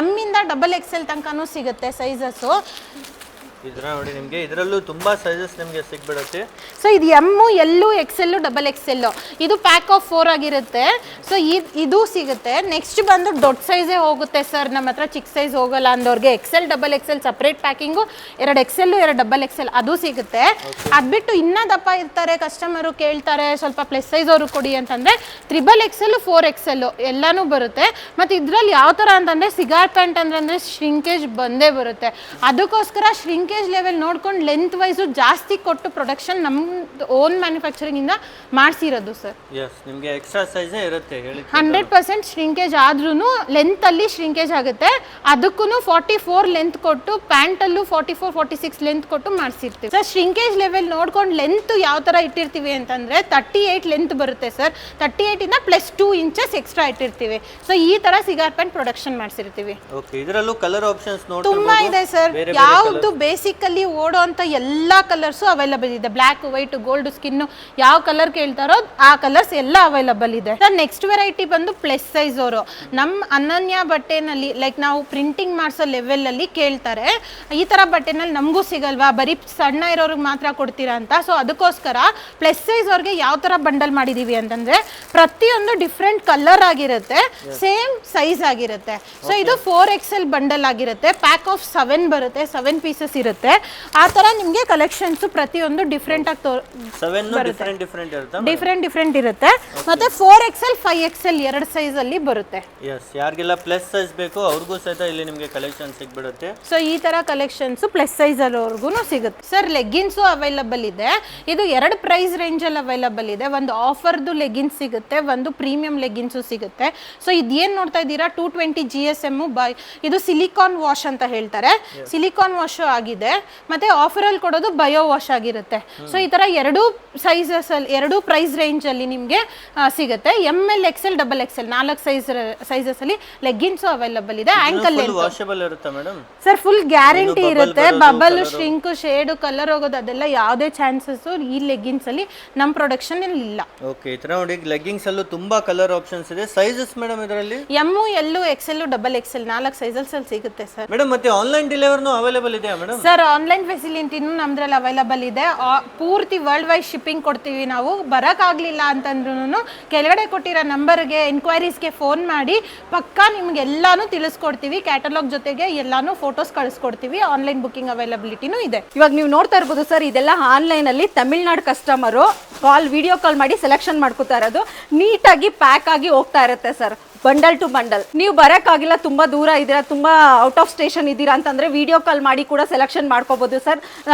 M ಇಂದ XXL ತನಕನೂ ಸಿಗುತ್ತೆ ಸೈಜಸ್. ಇದರ ನೋಡಿ, ನಿಮಗೆ ಇದರಲ್ಲೂ ತುಂಬಾ ಸೈಜಸ್ ನಿಮಗೆ ಸಿಗ್ಬಿಡುತ್ತೆ. ಸೊ ಇದು M, L, XL, XXL. ಇದು ಪ್ಯಾಕ್ ಆಫ್ 4 ಆಗಿರುತ್ತೆ. ಸೊ ಇದು ಸಿಗುತ್ತೆ. ನೆಕ್ಸ್ಟ್ ಬಂದು ದೊಡ್ಡ ಸೈಜೇ ಹೋಗುತ್ತೆ ಸರ್. ನಮ್ಮ ಹತ್ರ ಚಿಕ್ಕ ಸೈಜ್ ಹೋಗಲ್ಲ ಅಂದವ್ರಿಗೆ XL, XXL separate packing, 2 XL, 2 XXL ಅದು ಸಿಗುತ್ತೆ. ಅದು ಬಿಟ್ಟು ಇನ್ನೂ ದಪ್ಪ ಇರ್ತಾರೆ ಕಸ್ಟಮರು, ಕೇಳ್ತಾರೆ ಸ್ವಲ್ಪ ಪ್ಲಸ್ ಸೈಜ್ ಅವರು ಕೊಡಿ ಅಂತಂದರೆ XXL, 4XL ಎಲ್ಲನೂ ಬರುತ್ತೆ. ಮತ್ತು ಇದರಲ್ಲಿ ಯಾವ ಥರ ಅಂತಂದರೆ ಸಿಗಾರ್ ಪ್ಯಾಂಟ್ ಅಂದರೆ ಶ್ರಿಂಕೇಜ್ ಬಂದೇ ಬರುತ್ತೆ. ಅದಕ್ಕೋಸ್ಕರ ಶ್ರಿಂಕೇಜ್ ಲೆವೆಲ್ ನೋಡ್ಕೊಂಡು ಲೆಂತ್ ವೈಸು ಜಾಸ್ತಿ ಕೊಟ್ಟು ಪ್ರೊಡಕ್ಷನ್ ನಮ್ದು ಓನ್ ಮ್ಯಾನುಫ್ಯಾಕ್ಚರಿಂಗ್ ಇಂದ ಮಾಡಿಸಿರೋದು ಸರ್. ನಿಮಗೆ ಎಕ್ಸ್ಟ್ರಾ ಸೈಜೇ ಇರುತ್ತೆ ಹೇಳಿ. 100% ಶ್ರಿಂಕೇಜ್ ಆದ್ರೂ ಲೆಂತ್ ಅಲ್ಲಿ ಶ್ರಿಂಕೇಜ್ ಆಗುತ್ತೆ. ಅದಕ್ಕೂ 44 ಲೆಂತ್ ಕೊಟ್ಟು, ಪ್ಯಾಂಟಲ್ಲೂ 44, 46 ಲೆಂತ್ ಕೊಟ್ಟು ಮಾಡಿಸಿರ್ತೀವಿ ಸರ್. ಶ್ರಿಂಕೇಜ್ ಲೆವೆಲ್ ನೋಡ್ಕೊಂಡು ಲೆಂತ್ ಯಾವ ತರ ಇಟ್ಟಿರ್ತೀವಿ ಅಂತಂದ್ರೆ 38 ಲೆಂತ್ ಬರುತ್ತೆ ಸರ್. 38 ಇಂದ +2 ಇಂಚಸ್ ಎಕ್ಸ್ಟ್ರಾ ಇಟ್ಟಿರ್ತೀವಿ. ಸೊ ಈ ತರ ಸಿಗಾರ್ ಪ್ಯಾಂಟ್ ಪ್ರೊಡಕ್ಷನ್ ಮಾಡಿಸಿರ್ತೀವಿ. ಇದರಲ್ಲೂ ಕಲರ್ ಆಪ್ಷನ್ಸ್ ತುಂಬಾ ಇದೆ ಸರ್. ಯಾವ್ದು ಬೇಸಿಕಲಿ ಓಡೋ ಅಂತ ಎಲ್ಲಾ ಕಲರ್ಸು ಅವೈಲಬಲ್ ಇದೆ. ಬ್ಲ್ಯಾಕ್, ವೈಟ್, ಗೋಲ್ಡ್, ಸ್ಕಿನ್ ಯಾವ ಕಲರ್ ಕೇಳ್ತಾರೋ ಆ ಕಲರ್ಸ್ ಎಲ್ಲ ಅವೈಲಬಲ್ ಇದೆ ಸರ್. ನೆಕ್ಸ್ಟ್ ವೆರೈಟಿ ಬಂದು ಪ್ಲಸ್ ಸೈಜ್ ಅವರು ನಮ್ಮ ಅನನ್ಯ ಬಟ್ಟೆನಲ್ಲಿ ಲೈಕ್ ನಾವು ಪ್ರಿಂಟಿಂಗ್ ಮಾಡಿಸೋ ಲೆವೆಲ್ ಅಲ್ಲಿ ಕೇಳ್ತಾರೆ, ಈ ತರ ಬಟ್ಟೆನಲ್ಲಿ ನಮಗೂ ಸಿಗಲ್ವಾ, ಬರೀ ಸಣ್ಣ ಇರೋರಿಗೆ ಮಾತ್ರ ಕೊಡ್ತೀರಾ ಅಂತ. ಸೊ ಅದಕ್ಕೋಸ್ಕರ ಪ್ಲಸ್ ಸೈಜ್ ಅವ್ರಿಗೆ ಯಾವ ತರ ಬಂಡಲ್ ಮಾಡಿದೀವಿ ಅಂತಂದ್ರೆ ಪ್ರತಿಯೊಂದು ಡಿಫ್ರೆಂಟ್ ಕಲರ್ ಆಗಿರುತ್ತೆ, ಸೇಮ್ ಸೈಜ್ ಆಗಿರುತ್ತೆ. ಸೊ ಇದು 4XL ಬಂಡಲ್ ಆಗಿರುತ್ತೆ. ಪ್ಯಾಕ್ ಆಫ್ 7 ಬರುತ್ತೆ, 7 ಪೀಸಸ್ ಇರುತ್ತೆ. ಆ ತರ ನಿಮ್ಗೆ ಕಲೆಕ್ಷನ್ಸ್ ಪ್ರತಿಯೊಂದು ಡಿಫ್ರೆಂಟ್ ಆಗಿ ಡಿಫ್ರೆಂಟ್ ಇರುತ್ತೆ. ಮತ್ತೆ 4XL, 5XL 2 ಸೈಜ್ ಅಲ್ಲಿ ಬರುತ್ತೆ. ಯಾರಿಗೆಲ್ಲ ಪ್ಲಸ್ ಸೈಜ್ ಬೇಕು ಅವ್ರಿಗೂ ಸಹಿತ ಇಲ್ಲಿ ನಿಮಗೆ ಕಲೆಕ್ಷನ್ ಸಿಗ್ಬಿಡುತ್ತೆ. ಸೊ ಈ ತರ ಕಲೆಕ್ಷನ್ಸ್ ಪ್ಲಸ್ ಸೈಜ್ ಅಲ್ಲಿವರೆಗೂ ಸಿಗುತ್ತೆ ಸರ್. ಲೆಗ್ಗಿನ್ಸು ಅವೈಲಬಲ್ ಇದೆ. ಇದು 2 ಪ್ರೈಸ್ ರೇಂಜ್ ಅಲ್ಲಿ ಅವೈಲಬಲ್ ಇದೆ. ಒಂದು ಆಫರ್ದು ಲೆಗ್ಗಿನ್ಸ್ ಸಿಗುತ್ತೆ, ಒಂದು ಪ್ರೀಮಿಯಂ ಲೆಗ್ಗಿನ್ಸು ಸಿಗುತ್ತೆ. ಸೊ ಇದೇನ್ ನೋಡ್ತಾ ಇದ್ದೀರಾ 220 GSM ಇದು ಸಿಲಿಕಾನ್ ವಾಶ್ ಅಂತ ಹೇಳ್ತಾರೆ. ಸಿಲಿಕಾನ್ ವಾಶ್ ಆಗಿದೆ. ಇದೆ, ಮತ್ತೆ ಆಫರಲ್ಲಿ ಕೊಡೋದು ಬಯೋ ವಾಶ್ ಆಗಿರುತ್ತೆ. ಸೊ ಈ ಥರ ಎರಡೂ ಸೈಜಸಲ್ಲಿ, ಎರಡೂ ಪ್ರೈಸ್ ರೇಂಜಲ್ಲಿ ನಿಮಗೆ ಸಿಗುತ್ತೆ. ML XL XXL 4 ಸೈಜಸಲ್ಲಿ ಲೆಗ್ಗಿನ್ಸು ಅವೈಲಬಲ್ ಇದೆ. ಆ್ಯಂಕಲ್ ವಾಷಬಲ್ ಇರುತ್ತೆ ಮೇಡಮ್? ಸರ್ ಫುಲ್ ಗ್ಯಾರಂಟಿ ಇರುತ್ತೆ. ಬಬಲ್, ಶ್ರಿಂಕ್, ಶೇಡು, ಕಲರ್ ಹೋಗೋದು ಅದೆಲ್ಲ ಯಾವುದೇ ಚಾನ್ಸಸ್ ಈ ಲೆಗ್ಗಿನ್ಸ್ ಅಲ್ಲಿ ನಮ್ಮ ಪ್ರೊಡಕ್ಷನ್ ಇಲ್ಲ. ಓಕೆ, ಈ ತರ ನೋಡಿ ಲೆಗ್ಗಿಂಗ್ಸ್ ಅಲ್ಲೂ ತುಂಬಾ ಕಲರ್ ಆಪ್ಷನ್ಸ್ ಇದೆ. ಸೈಜಸ್ ಮೇಡಮ್ ಇದರಲ್ಲಿ M, L, XL, XXL 4 sizes ಅಲ್ಲಿ ಸಿಗುತ್ತೆ ಸರ್. ಮೇಡಮ್ ಮತ್ತೆ ಆನ್ಲೈನ್ ಡೆಲಿವರಿನೂ ಅವೈಲೇಬಲ್ ಇದೆಯಾ ಮೇಡಮ್? ಸರ್ ಆನ್ಲೈನ್ ಫೆಸಿಲಿಟಿನೂ ನಮ್ದ್ರಲ್ಲಿ ಅವೈಲಬಲ್ ಇದೆ. ಪೂರ್ತಿ ವರ್ಲ್ಡ್ ವೈಡ್ ಶಿಪ್ಪಿಂಗ್ ಕೊಡ್ತೀವಿ ನಾವು. ಬರೋಕ್ಕಾಗಲಿಲ್ಲ ಅಂತಂದ್ರೂ ಕೆಳಗಡೆ ಕೊಟ್ಟಿರೋ ನಂಬರ್ಗೆ ಎನ್ಕ್ವೈರೀಸ್ಗೆ ಫೋನ್ ಮಾಡಿ ಪಕ್ಕಾ ನಿಮ್ಗೆ ಎಲ್ಲಾನು ತಿಳಿಸ್ಕೊಡ್ತೀವಿ. ಕ್ಯಾಟಲಾಗ್ ಜೊತೆಗೆ ಎಲ್ಲಾನು ಫೋಟೋಸ್ ಕಳಿಸ್ಕೊಡ್ತೀವಿ. ಆನ್ಲೈನ್ ಬುಕ್ಕಿಂಗ್ ಅವೈಲಬಿಲಿಟಿನೂ ಇದೆ. ಇವಾಗ ನೀವು ನೋಡ್ತಾ ಇರ್ಬೋದು ಸರ್, ಇದೆಲ್ಲ ಆನ್ಲೈನ್ ಅಲ್ಲಿ ತಮಿಳ್ನಾಡು ಕಸ್ಟಮರು ವಿಡಿಯೋ ಕಾಲ್ ಮಾಡಿ ಸೆಲೆಕ್ಷನ್ ಮಾಡ್ಕೋತಾ ಇರೋದು. ನೀಟಾಗಿ ಪ್ಯಾಕ್ ಆಗಿ ಹೋಗ್ತಾ ಇರುತ್ತೆ ಸರ್, ಬಂಡಲ್ ಟು ಬಂಡಲ್. ನೀವು ಬರೋಕ್ಕಾಗಿಲ್ಲ, ತುಂಬಾ ದೂರ ಇದ್ದೀರಾ, ತುಂಬಾ ಔಟ್ ಆಫ್ ಸ್ಟೇಷನ್ ಇದ್ದೀರಾ ಅಂತಂದ್ರೆ ವಿಡಿಯೋ ಕಾಲ್ ಮಾಡಿ ಕೂಡ ಸೆಲೆಕ್ಷನ್ ಮಾಡ್ಕೋಬಹುದು ಸರ್.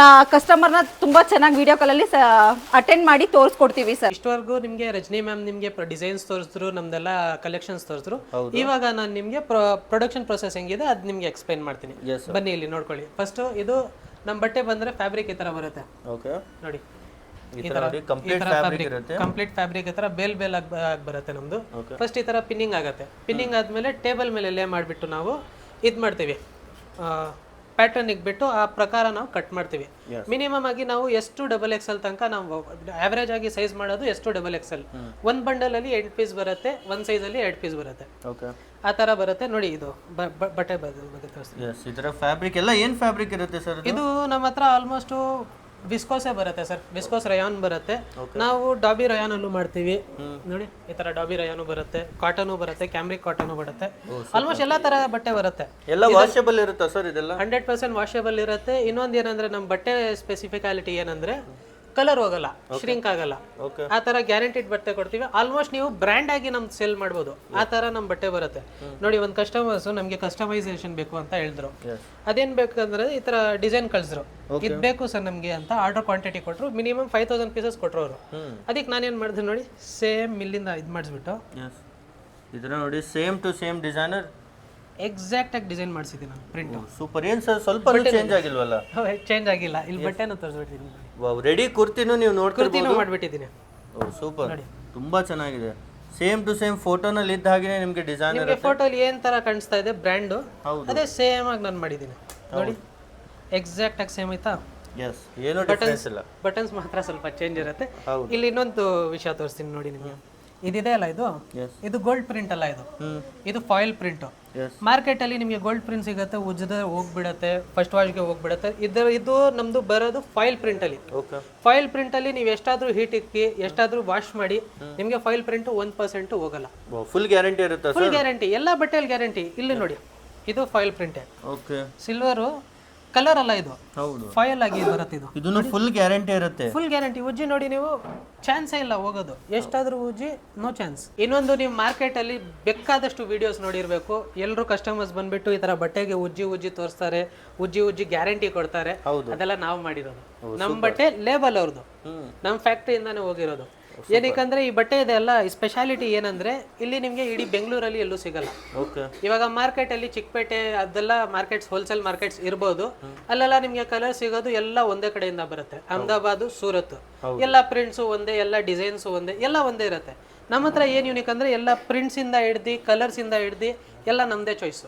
ಕಸ್ಟಮರ್ನ ತುಂಬಾ ಚೆನ್ನಾಗಿ ವಿಡಿಯೋ ಕಾಲಲ್ಲಿ ಅಟೆಂಡ್ ಮಾಡಿ ತೋರಿಸ್ಕೊಡ್ತೀವಿ ಸರ್. ಇಷ್ಟವರೆಗೂ ನಿಮಗೆ ರಜನಿ ಮ್ಯಾಮ್ ನಿಮಗೆ ಡಿಸೈನ್ಸ್ ತೋರಿಸಿದ್ರು, ನಮ್ದೆಲ್ಲ ಕಲೆಕ್ಷನ್ಸ್ ತೋರಿಸಿದ್ರು. ಇವಾಗ ನಾನು ನಿಮಗೆ ಪ್ರೊಡಕ್ಷನ್ ಪ್ರೊಸೆಸ್ ಹೆಂಗಿದೆ ಅದು ನಿಮಗೆ ಎಕ್ಸ್ಪ್ಲೈನ್ ಮಾಡ್ತೀನಿ. ಬನ್ನಿ ಇಲ್ಲಿ ನೋಡ್ಕೊಳ್ಳಿ. ಫಸ್ಟ್ ಇದು ನಮ್ಮ ಬಟ್ಟೆ ಬಂದ್ರೆ ಫ್ಯಾಬ್ರಿಕ್ ಈ ತರ ಬರುತ್ತೆ. ಓಕೆ, ನೋಡಿ ಈ ತರ ಕಂಪ್ಲೀಟ್ ಫ್ಯಾಬ್ರಿಕ್ ಇರುತ್ತೆ. ಕಂಪ್ಲೀಟ್ ಫ್ಯಾಬ್ರಿಕ್ ಈ ತರ ಬೇಲ್ ಆಗಿ ಬರುತ್ತೆ ನಮ್ದು. ಫಸ್ಟ್ ಈ ತರ ಪಿನ್ನಿಂಗ್ ಆಗುತ್ತೆ. ಪಿನ್ನಿಂಗ್ ಆದ್ಮೇಲೆ ಟೇಬಲ್ ಮೇಲೆ ಲೇ ಮಾಡಿಬಿಟ್ಟು ನಾವು ಇದು ಮಾಡ್ತೀವಿ, ಪ್ಯಾಟರ್ನ್ ಇಟ್ಬಿಟ್ಟು ಆ ಪ್ರಕಾರ ನಾವು ಕಟ್ ಮಾಡ್ತೀವಿ. ಮಿನಿಮಮ್ ಆಗಿ ನಾವು ಎಷ್ಟು XXL ತನಕ ನಾವು ಆವರೇಜ್ ಆಗಿ ಸೈಜ್ ಮಾಡೋದು ಎಷ್ಟು XXL. ಒಂದು ಬಂಡಲ್ ಅಲ್ಲಿ 8 ಪೀಸ್ ಬರುತ್ತೆ, ಒಂದು ಸೈಜ್ ಅಲ್ಲಿ 2 ಪೀಸ್ ಬರುತ್ತೆ. ಆ ತರ ಬರುತ್ತೆ. ನೋಡಿ ಇದು ಬಟ್ಟೆ ಬರುತ್ತೆ. ಈ ತರ ಫ್ಯಾಬ್ರಿಕ್ ಎಲ್ಲ ಏನ್ ಫ್ಯಾಬ್ರಿಕ್ ಇರುತ್ತೆ ಸರ್? ಇದು ನಮ್ಮ ಹತ್ರ ಆಲ್ಮೋಸ್ಟ್ ವಿಸ್ಕೋಸೇ ಬರುತ್ತೆ ಸರ್. ವಿಸ್ಕೋಸ್ ರಯಾನ್ ಬರುತ್ತೆ. ನಾವು ಡಾಬಿ ರಯಾನ್ ಅಲ್ಲೂ ಮಾಡ್ತೀವಿ. ನೋಡಿ ಈ ತರ ಡಾಬಿ ರಯಾನು ಬರುತ್ತೆ, ಕಾಟನು ಬರುತ್ತೆ, ಕ್ಯಾಮ್ರಿಕ್ ಕಾಟನು ಬರುತ್ತೆ. ಆಲ್ಮೋಸ್ಟ್ ಎಲ್ಲಾ ತರ ಬಟ್ಟೆ ಬರುತ್ತೆ. ಎಲ್ಲ ವಾಷಬಲ್ ಇರುತ್ತಾ ಸರ್ ಇದೆಲ್ಲ? 100% ವಾಷಬಲ್ ಇರುತ್ತೆ. ಇನ್ನೊಂದು ಏನಂದ್ರೆ ನಮ್ಮ ಬಟ್ಟೆ ಸ್ಪೆಸಿಫಿಕಾಲಿಟಿ ಏನಂದ್ರೆ ಕಲರ್ ಹೋಗಲ್ಲ, ಶ್ರಿಂಕ್ ಆಗಲ್ಲ. ಆ ತರ ಗ್ಯಾರಂಟಿಡ್ ಬಟ್ಟೆ ಕೊಡ್ತೀವಿ. ಆಲ್ಮೋಸ್ಟ್ ನೀವು ಬ್ರ್ಯಾಂಡ್ ಆಗಿ ನಮ್ದು ಸೇಲ್ ಮಾಡ್ಬೋದು. ಆ ತರ ನಮ್ ಬಟ್ಟೆ ಬರುತ್ತೆ. ನೋಡಿ ಒಂದು ಕಸ್ಟಮರ್ಸ್ ನಮ್ಗೆ ಕಸ್ಟಮೈಸೇಷನ್ ಬೇಕು ಅಂತ ಹೇಳಿದ್ರು. ಅದೇನ್ ಬೇಕಂದ್ರೆ ಈ ತರ ಡಿಸೈನ್ ಕಳ್ಸಿದ್ರು, ಇದ್ ಬೇಕು ಸರ್ ನಮ್ಗೆ ಅಂತ ಆರ್ಡರ್ ಕ್ವಾಂಟಿಟಿ ಕೊಟ್ರು. ಮಿನಿಮಮ್ 5000 ಪೀಸಸ್ ಕೊಟ್ರು ಅವರು. ಅದಕ್ಕೆ ನಾನೇನ್ ಮಾಡಿದೆ ನೋಡಿ, ಸೇಮ್ ಮಿಲ್ಲಿಂದ ಇದು ಮಾಡಿಸ್ಬಿಟ್ಟು ಇದನ್ನ ನೋಡಿ same to same designer exact ಆಗಿ ಡಿಸೈನ್ ಮಾಡಿಸಿದ್ದೀನಿ ನಾನು. Print super. ಏನ್ ಸರ್ ಸ್ವಲ್ಪ ಚೇಂಜ್ ಆಗಿಲ್ವಲ್ಲ? ಚೇಂಜ್ ಆಗಿಲ್ಲ. ಇಲ್ಲಿ ಬಟ್ಟೆನೂ ತೋರಿಸ್ಬಿಟ್ಟಿದ್ದೀನಿ. ರೆಡಿ ಕುರ್ತಿನೂ ನೀವು ನೋಡ್ತಿರ್ಬೋದು. ಮಾಡ್ಬಿಟ್ಟಿದ್ದೀನಿ. ಸೂಪರ್, ತುಂಬಾ ಚೆನ್ನಾಗಿದೆ. ಸೇಮ್ ಟು ಸೇಮ್ ಫೋಟೋನಲ್ಲಿ ಇದ್ದ ಹಾಗೆ ನಿಮಗೆ ಡಿಸೈನ್ ನಿಮಗೆ ಫೋಟೋಲಿ ಏನ್ ತರ ಕಾಣಿಸ್ತಾ ಇದೆ ಬ್ರ್ಯಾಂಡ್, ಅದೇ ಸೇಮ್ ಆಗಿ ನಾನು ಮಾಡಿದ್ದೀನಿ. ನೋಡಿ ಎಕ್ಸಾಕ್ಟ್ ಆಗಿ ಸೇಮ್ ಆಯ್ತಾ? ಎಸ್, ಏನು ಡಿಫರೆನ್ಸ್ ಇಲ್ಲ. ಬಟನ್ಸ್ ಮಾತ್ರ ಸ್ವಲ್ಪ ಚೇಂಜ್ ಇರುತ್ತೆ. ಇಲ್ಲಿ ಇನ್ನೊಂದು ವಿಷಯ ತೋರಿಸ್ತೀನಿ ನೋಡಿ ನಿಮಗೆ. ಇದಿದೆ ಅಲ್ಲ, ಇದು ಗೋಲ್ಡ್ ಪ್ರಿಂಟ್ ಅಲ್ಲ, ಇದು ಫಾಯಿಲ್ ಪ್ರಿಂಟ್. ಮಾರ್ಕೆಟ್ ಅಲ್ಲಿ ನಿಮಗೆ ಗೋಲ್ಡ್ ಪ್ರಿಂಟ್ ಸಿಗುತ್ತೆ, ಉಜ್ಜದ ಹೋಗ್ಬಿಡತ್ತೆ, ಫಸ್ಟ್ ವಾಶ್ಗೆ ಹೋಗ್ಬಿಡತ್ತೆ. ಇದು ನಮ್ದು ಬರೋದು ಫಾಯಿಲ್ ಪ್ರಿಂಟ್ ಅಲ್ಲಿ. ಫಾಯಿಲ್ ಪ್ರಿಂಟ್ ಅಲ್ಲಿ ನೀವು ಎಷ್ಟಾದ್ರೂ ಹೀಟ್ ಇಕ್ಕಿ ಎಷ್ಟಾದ್ರೂ ವಾಶ್ ಮಾಡಿ ನಿಮಗೆ ಫಾಯಿಲ್ ಪ್ರಿಂಟ್ 1% ಹೋಗಲ್ಲ. ಫುಲ್ ಗ್ಯಾರಂಟಿ ಇರುತ್ತೆ. ಫುಲ್ ಗ್ಯಾರಂಟಿ, ಎಲ್ಲ ಬಟ್ಟೆಯಲ್ಲಿ ಗ್ಯಾರಂಟಿ. ಇಲ್ಲಿ ನೋಡಿ, ಇದು ಫಾಯಿಲ್ ಪ್ರಿಂಟ್. ಸಿಲ್ವರು ಕಲರ್ ಅಲ್ಲ, ಇದು ಫಾಯಿಲ್ ಆಗಿ ಬರುತ್ತೆ. ಇದು ಫುಲ್ ಗ್ಯಾರಂಟಿ ಇರುತ್ತೆ. Full guarantee. ಉಜ್ಜಿ ನೋಡಿ ನೀವು, ಚಾನ್ಸೇ ಇಲ್ಲ ಹೋಗೋದು. ಎಷ್ಟಾದ್ರೂ ಉಜ್ಜಿ, ನೋ ಚಾನ್ಸ್. ಇನ್ನೊಂದು, ನೀವು ಮಾರ್ಕೆಟ್ ಅಲ್ಲಿ ಬೇಕಾದಷ್ಟು ವಿಡಿಯೋಸ್ ನೋಡಿರ್ಬೇಕು. ಎಲ್ಲರೂ ಕಸ್ಟಮರ್ಸ್ ಬಂದ್ಬಿಟ್ಟು ಈ ತರ ಬಟ್ಟೆಗೆ ಉಜ್ಜಿ ತೋರಿಸ್ತಾರೆ, ಉಜ್ಜಿ ಗ್ಯಾರಂಟಿ ಕೊಡ್ತಾರೆ. ಅದೆಲ್ಲ ನಾವು ಮಾಡಿರೋದು. ನಮ್ಮ ಬಟ್ಟೆ ಲೇಬಲ್ ಅವ್ರದ್ದು, ನಮ್ಮ ಫ್ಯಾಕ್ಟ್ರಿಯಿಂದಾನೇ ಹೋಗಿರೋದು. ಏನಕ್ಕಂದ್ರೆ ಈ ಬಟ್ಟೆ ಇದೆ ಅಲ್ಲ, ಈ ಸ್ಪೆಷಾಲಿಟಿ ಏನಂದ್ರೆ ಇಲ್ಲಿ ನಿಮ್ಗೆ ಇಡೀ ಬೆಂಗಳೂರಲ್ಲಿ ಎಲ್ಲೂ ಸಿಗಲ್ಲ. ಇವಾಗ ಮಾರ್ಕೆಟ್ ಅಲ್ಲಿ ಚಿಕ್ಕಪೇಟೆ ಅದೆಲ್ಲ ಮಾರ್ಕೆಟ್ಸ್, ಹೋಲ್ಸೇಲ್ ಮಾರ್ಕೆಟ್ಸ್ ಇರ್ಬೋದು. ಅಲ್ಲೆಲ್ಲ ನಿಮ್ಗೆ ಕಲರ್ ಸಿಗೋದು ಎಲ್ಲ ಒಂದೇ ಕಡೆಯಿಂದ ಬರುತ್ತೆ. ಅಹಮದಾಬಾದ್, ಸೂರತ್, ಎಲ್ಲ ಪ್ರಿಂಟ್ಸು ಒಂದೇ, ಎಲ್ಲ ಡಿಸೈನ್ಸ್ ಒಂದೇ, ಎಲ್ಲ ಒಂದೇ ಇರುತ್ತೆ. ನಮ್ಮ ಹತ್ರ ಏನ್ ಯೂನಿಕ್ ಅಂದ್ರೆ ಎಲ್ಲ ಪ್ರಿಂಟ್ಸ್ ಇಂದ ಹಿಡ್ದು ಕಲರ್ಸ್ ಇಂದ ಹಿಡ್ದು ಎಲ್ಲ ನಮ್ದೇ ಚಾಯ್ಸ್.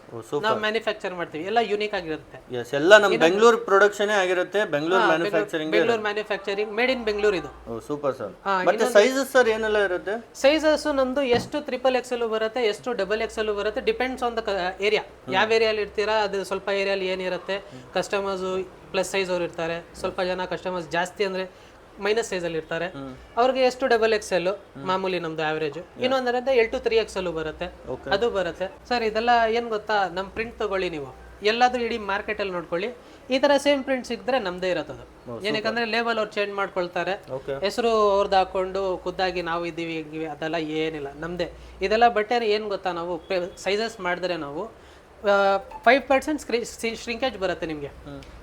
ನಾವು ಮ್ಯಾನುಫ್ಯಾಕ್ಚರ್ ಮಾಡ್ತೀವಿ. ಎಲ್ಲ ಯೂನಿಕ್ ಆಗಿರುತ್ತೆ. ಎಲ್ಲ ನಮ್ಮ ಬೆಂಗಳೂರು ಪ್ರೊಡಕ್ಷನ್ ಆಗಿರುತ್ತೆ. Bengaluru manufacturing made in Bengaluru ಇದು. Super sir. ಮತ್ತೆ ಸೈಜಸ್ ಸರ್ ಏನೆಲ್ಲ ಇರುತ್ತೆ? ಸೈಜಸ್ ನಮ್ದು ಎಷ್ಟು XXL ಬರುತ್ತೆ, ಎಷ್ಟು XXL ಬರುತ್ತೆ. Depends on the area. ಯಾವ ಏರಿಯಲ್ಲಿ ಇರ್ತೀರಾ ಅದು ಸ್ವಲ್ಪ ಏರಿಯಲ್ಲಿ ಏನಿರುತ್ತೆ. ಕಸ್ಟಮರ್ಸ್ ಪ್ಲಸ್ ಸೈಜ್ ಅವ್ರು ಇರ್ತಾರೆ. ಸ್ವಲ್ಪ ಜನ ಕಸ್ಟಮರ್ಸ್ ಜಾಸ್ತಿ ಅಂದ್ರೆ ಮೈನಸ್ ಸೈಜ್ ಅಲ್ಲಿ ಇರ್ತಾರೆ. ಅವ್ರಿಗೆ ಎಷ್ಟು XXL ಮಾಮೂಲಿ ನಮ್ದು ಆವರೇಜ್. ಇನ್ನೊಂದ್ರೆ L to 3XL ಬರುತ್ತೆ, ಅದು ಬರುತ್ತೆ. ಸರ್ ಇದೆಲ್ಲ ಏನ್ ಗೊತ್ತಾ, ನಮ್ ಪ್ರಿಂಟ್ ತಗೊಳ್ಳಿ ನೀವು, ಎಲ್ಲಾದ್ರೂ ಇಡೀ ಮಾರ್ಕೆಟ್ ಅಲ್ಲಿ ನೋಡ್ಕೊಳ್ಳಿ, ಈ ತರ ಸೇಮ್ ಪ್ರಿಂಟ್ ಸಿಕ್ಕಿದ್ರೆ ನಮ್ದೇ ಇರತ್ತದು. ಏನಕ್ಕಂದ್ರೆ ಲೇಬಲ್ ಅವ್ರು ಚೇಂಜ್ ಮಾಡ್ಕೊಳ್ತಾರೆ, ಹೆಸರು ಅವ್ರದ್ದು ಹಾಕೊಂಡು ಖುದ್ದಾಗಿ ನಾವು ಇದ್ದೀವಿ ಅದೆಲ್ಲ ಏನಿಲ್ಲ, ನಮ್ದೇ. ಇದೆಲ್ಲ ಬಟ್ಟೆ ಏನ್ ಗೊತ್ತಾ, ನಾವು ಸೈಜಸ್ ಮಾಡಿದ್ರೆ ನಾವು 5% ಶ್ರಿಂಕೇಜ್ ಬರುತ್ತೆ ನಿಮಗೆ.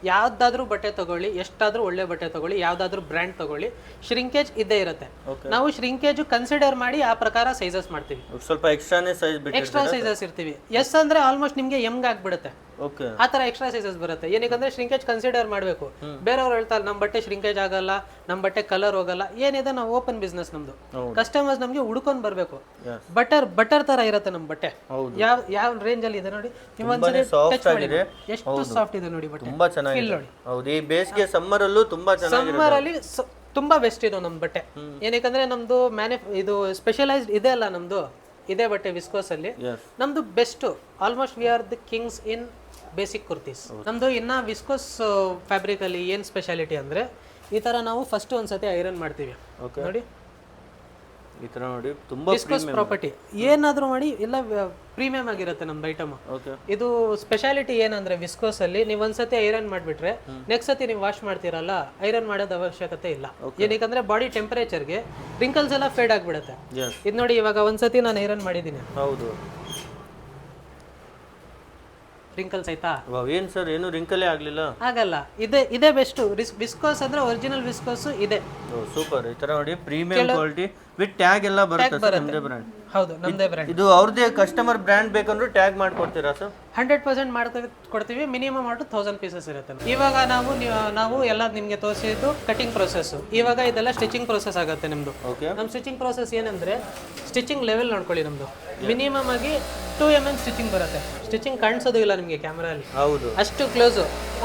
ಯಾವ್ದಾದ್ರೂ ಬಟ್ಟೆ ತಗೊಳ್ಳಿ, ಎಷ್ಟಾದ್ರೂ ಒಳ್ಳೆ ಬಟ್ಟೆ ತಗೊಳ್ಳಿ, ಯಾವ್ದಾದ್ರೂ ಬ್ರ್ಯಾಂಡ್ ತಗೊಳ್ಳಿ, ಶ್ರಿಂಕೇಜ್ ಇದ್ದೇ ಇರುತ್ತೆ. ನಾವು ಶ್ರಿಂಕೇಜ್ ಕನ್ಸಿಡರ್ ಮಾಡಿ ಆ ಪ್ರಕಾರ ಸೈಜಸ್ ಮಾಡ್ತೀವಿ. ಸ್ವಲ್ಪ ಎಕ್ಸ್ಟ್ರಾ ಸೈಜಸ್ ಇರ್ತೀವಿ. ಎಸ್ ಅಂದ್ರೆ ಆಲ್ಮೋಸ್ಟ್ ನಿಮ್ಗೆ M ಆಗ್ಬಿಡುತ್ತೆ. ಓಕೆ. ಆ ತರ ಎಕ್ಸ್ಟ್ರಾ ಸೈಜಸ್ ಬರುತ್ತೆ. ಏನಕ್ಕಂದ್ರೆ ಶ್ರಿಂಕೇಜ್ ಕನ್ಸಿಡರ್ ಮಾಡಬೇಕು. ಬೇರೆಯವ್ರು ಹೇಳ್ತಾರೆ ನಮ್ಮ ಬಟ್ಟೆ ಶ್ರಿಂಕೇಜ್ ಆಗಲ್ಲ, ನಮ್ಮ ಬಟ್ಟೆ ಕಲರ್ ಹೋಗಲ್ಲ. ಏನಿದೆ ನಾವು ಓಪನ್ ಬಿಸ್ನೆಸ್ ನಮ್ದು. ಕಸ್ಟಮರ್ಸ್ ನಮ್ಗೆ ಹುಡ್ಕೊಂಡ್ ಬರ್ಬೇಕು. ಬಟರ್ ತರ ಇರುತ್ತೆ ನಮ್ಮ ಬಟ್ಟೆ. ಯಾವ ರೇಂಜ್ ಅಲ್ಲಿ ಇದೆ ನೋಡಿ, ನೀವು ಒಂದ್ಸರಿ ಟಚ್ ಮಾಡಿ ಎಷ್ಟು ಸಾಫ್ಟ್ ಇದೆ ನೋಡಿ ಬಟ್ಟೆ. ತುಂಬಾ ಚೆನ್ನಾಗಿದೆ. ಹೌದು, ಈ ಬೇಸಿಗೆ ಸಮ್ಮರ್ ಅಲ್ಲೂ ತುಂಬಾ ಚೆನ್ನಾಗಿದೆ. ಸಮ್ಮರ್ ಅಲ್ಲಿ ತುಂಬಾ ಬೆಸ್ಟ್ ಇದು ನಮ್ ಬಟ್ಟೆ. ಏನಕ್ಕಂದ್ರೆ ನಮ್ದು ಇದು ಸ್ಪೆಷಲೈಸ್ಡ್ ಇದೆ ಅಲ್ಲ ನಮ್ದು, ಇದೇ ಬಟ್ಟೆ ವಿಸ್ಕೋಸ್ ಅಲ್ಲಿ ನಮ್ದು best. Almost we are the Kings in basic kurtis. ನಮ್ದು ಇನ್ನ ವಿಸ್ಕೋಸ್ ಫ್ಯಾಬ್ರಿಕ್ ಅಲ್ಲಿ ಏನ್ ಸ್ಪೆಷಾಲಿಟಿ ಅಂದ್ರೆ ಈ ತರ ನಾವು ಫಸ್ಟ್ ಒಂದ್ಸತಿ ಐರನ್ ಮಾಡ್ತೀವಿ ನೋಡಿ. ಈ ತರ ನೋಡಿ, ತುಂಬಾ ವಿಸ್ಕೋಸ್ ಪ್ರಾಪರ್ಟಿ ಏನಾದ್ರೂ ಮಾಡಿ ಎಲ್ಲ ಪ್ರೀಮಿಯಂ ಆಗಿರುತ್ತೆ ನಮ್ದು ಐಟಮ್. ಇದು ಸ್ಪೆಷಾಲಿಟಿ ಏನಂದ್ರೆ ವಿಸ್ಕೋಸ್ ಅಲ್ಲಿ ನೀವು ಒಂದ್ಸತಿ ಐರನ್ ಮಾಡ್ಬಿಟ್ರೆ ನೆಕ್ಸ್ಟ್ ಸತಿ ನೀವು ವಾಶ್ ಮಾಡ್ತೀರಲ್ಲ, ಐರನ್ ಮಾಡೋದು ಅವಶ್ಯಕತೆ ಇಲ್ಲ. ಏನಕ್ಕಂದ್ರೆ ಬಾಡಿ ಟೆಂಪರೇಚರ್ಗೆ ರಿಂಕಲ್ಸ್ ಎಲ್ಲ ಫೇಡ್ ಆಗ್ಬಿಡುತ್ತೆ. ಇದು ನೋಡಿ, ಇವಾಗ ಒಂದ್ಸತಿ ನಾನು ಐರನ್ ಮಾಡಿದ್ದೀನಿ. ಹೌದು, ರಿಂಕಲ್ಸ್ ಆಯ್ತಾ? ಏನ್ ಸರ್, ಏನು ರಿಂಕಲೇ ಆಗ್ಲಿಲ್ಲ? ಆಗಲ್ಲ. ಇದೇ ಬೆಸ್ಟ್ ವಿಸ್ಕೋಸ್ ಅಂದ್ರೆ ಒರಿಜಿನಲ್ ವಿಸ್ಕೋಸ್ ಇದೆ. ಸೂಪರ್. ಈ ತರ ನೋಡಿ, ಪ್ರೀಮಿಯಂ ಕ್ವಾಲಿಟಿ ವಿತ್ ಟ್ಯಾಗ್ ಎಲ್ಲ ಬರುತ್ತೆ. ನಮ್ದೇ ಬ್ರ್ಯಾಂಡ್. ಹೌದು, ನಮ್ದೇ ಬ್ರ್ಯಾಂಡ್. ಇದು ಅವ್ರದೇ ಕಸ್ಟಮರ್ ಬ್ರ್ಯಾಂಡ್ ಬೇಕಂದ್ರೆ ಟ್ಯಾಗ್ ಮಾಡ್ಕೊಡ್ತೀರಾ ಸರ್? 100% ಕೊಡ್ತೀವಿ. ಮಿನಿಮಮ್ ಆಟು 1000 ಪೀಸಸ್ ಇರುತ್ತೆ. ಇವಾಗ ನಾವು ಎಲ್ಲ ನಿಮ್ಗೆ ತೋರಿಸಿದ್ದು ಕಟಿಂಗ್ ಪ್ರೊಸೆಸ್. ಇವಾಗ ಇದೆಲ್ಲ ಸ್ಟಿಚಿಂಗ್ ಪ್ರೊಸೆಸ್ ಆಗುತ್ತೆ ನಮ್ದು. ನಮ್ಮ ಸ್ಟಿಚಿಂಗ್ ಪ್ರೊಸೆಸ್ ಏನಂದ್ರೆ ಸ್ಟಿಚಿಂಗ್ ಲೆವೆಲ್ ನೋಡ್ಕೊಳ್ಳಿ. ನಮ್ದು ಮಿನಿಮಮ್ ಆಗಿ 2 mm ಸ್ಟಿಚಿಂಗ್ ಬರುತ್ತೆ. ಸ್ಟಿಚಿಂಗ್ ಕಾಣಿಸೋದು ಇಲ್ಲ ನಿಮಗೆ ಕ್ಯಾಮ್ರಲ್ಲಿ. ಹೌದು, ಅಷ್ಟು close.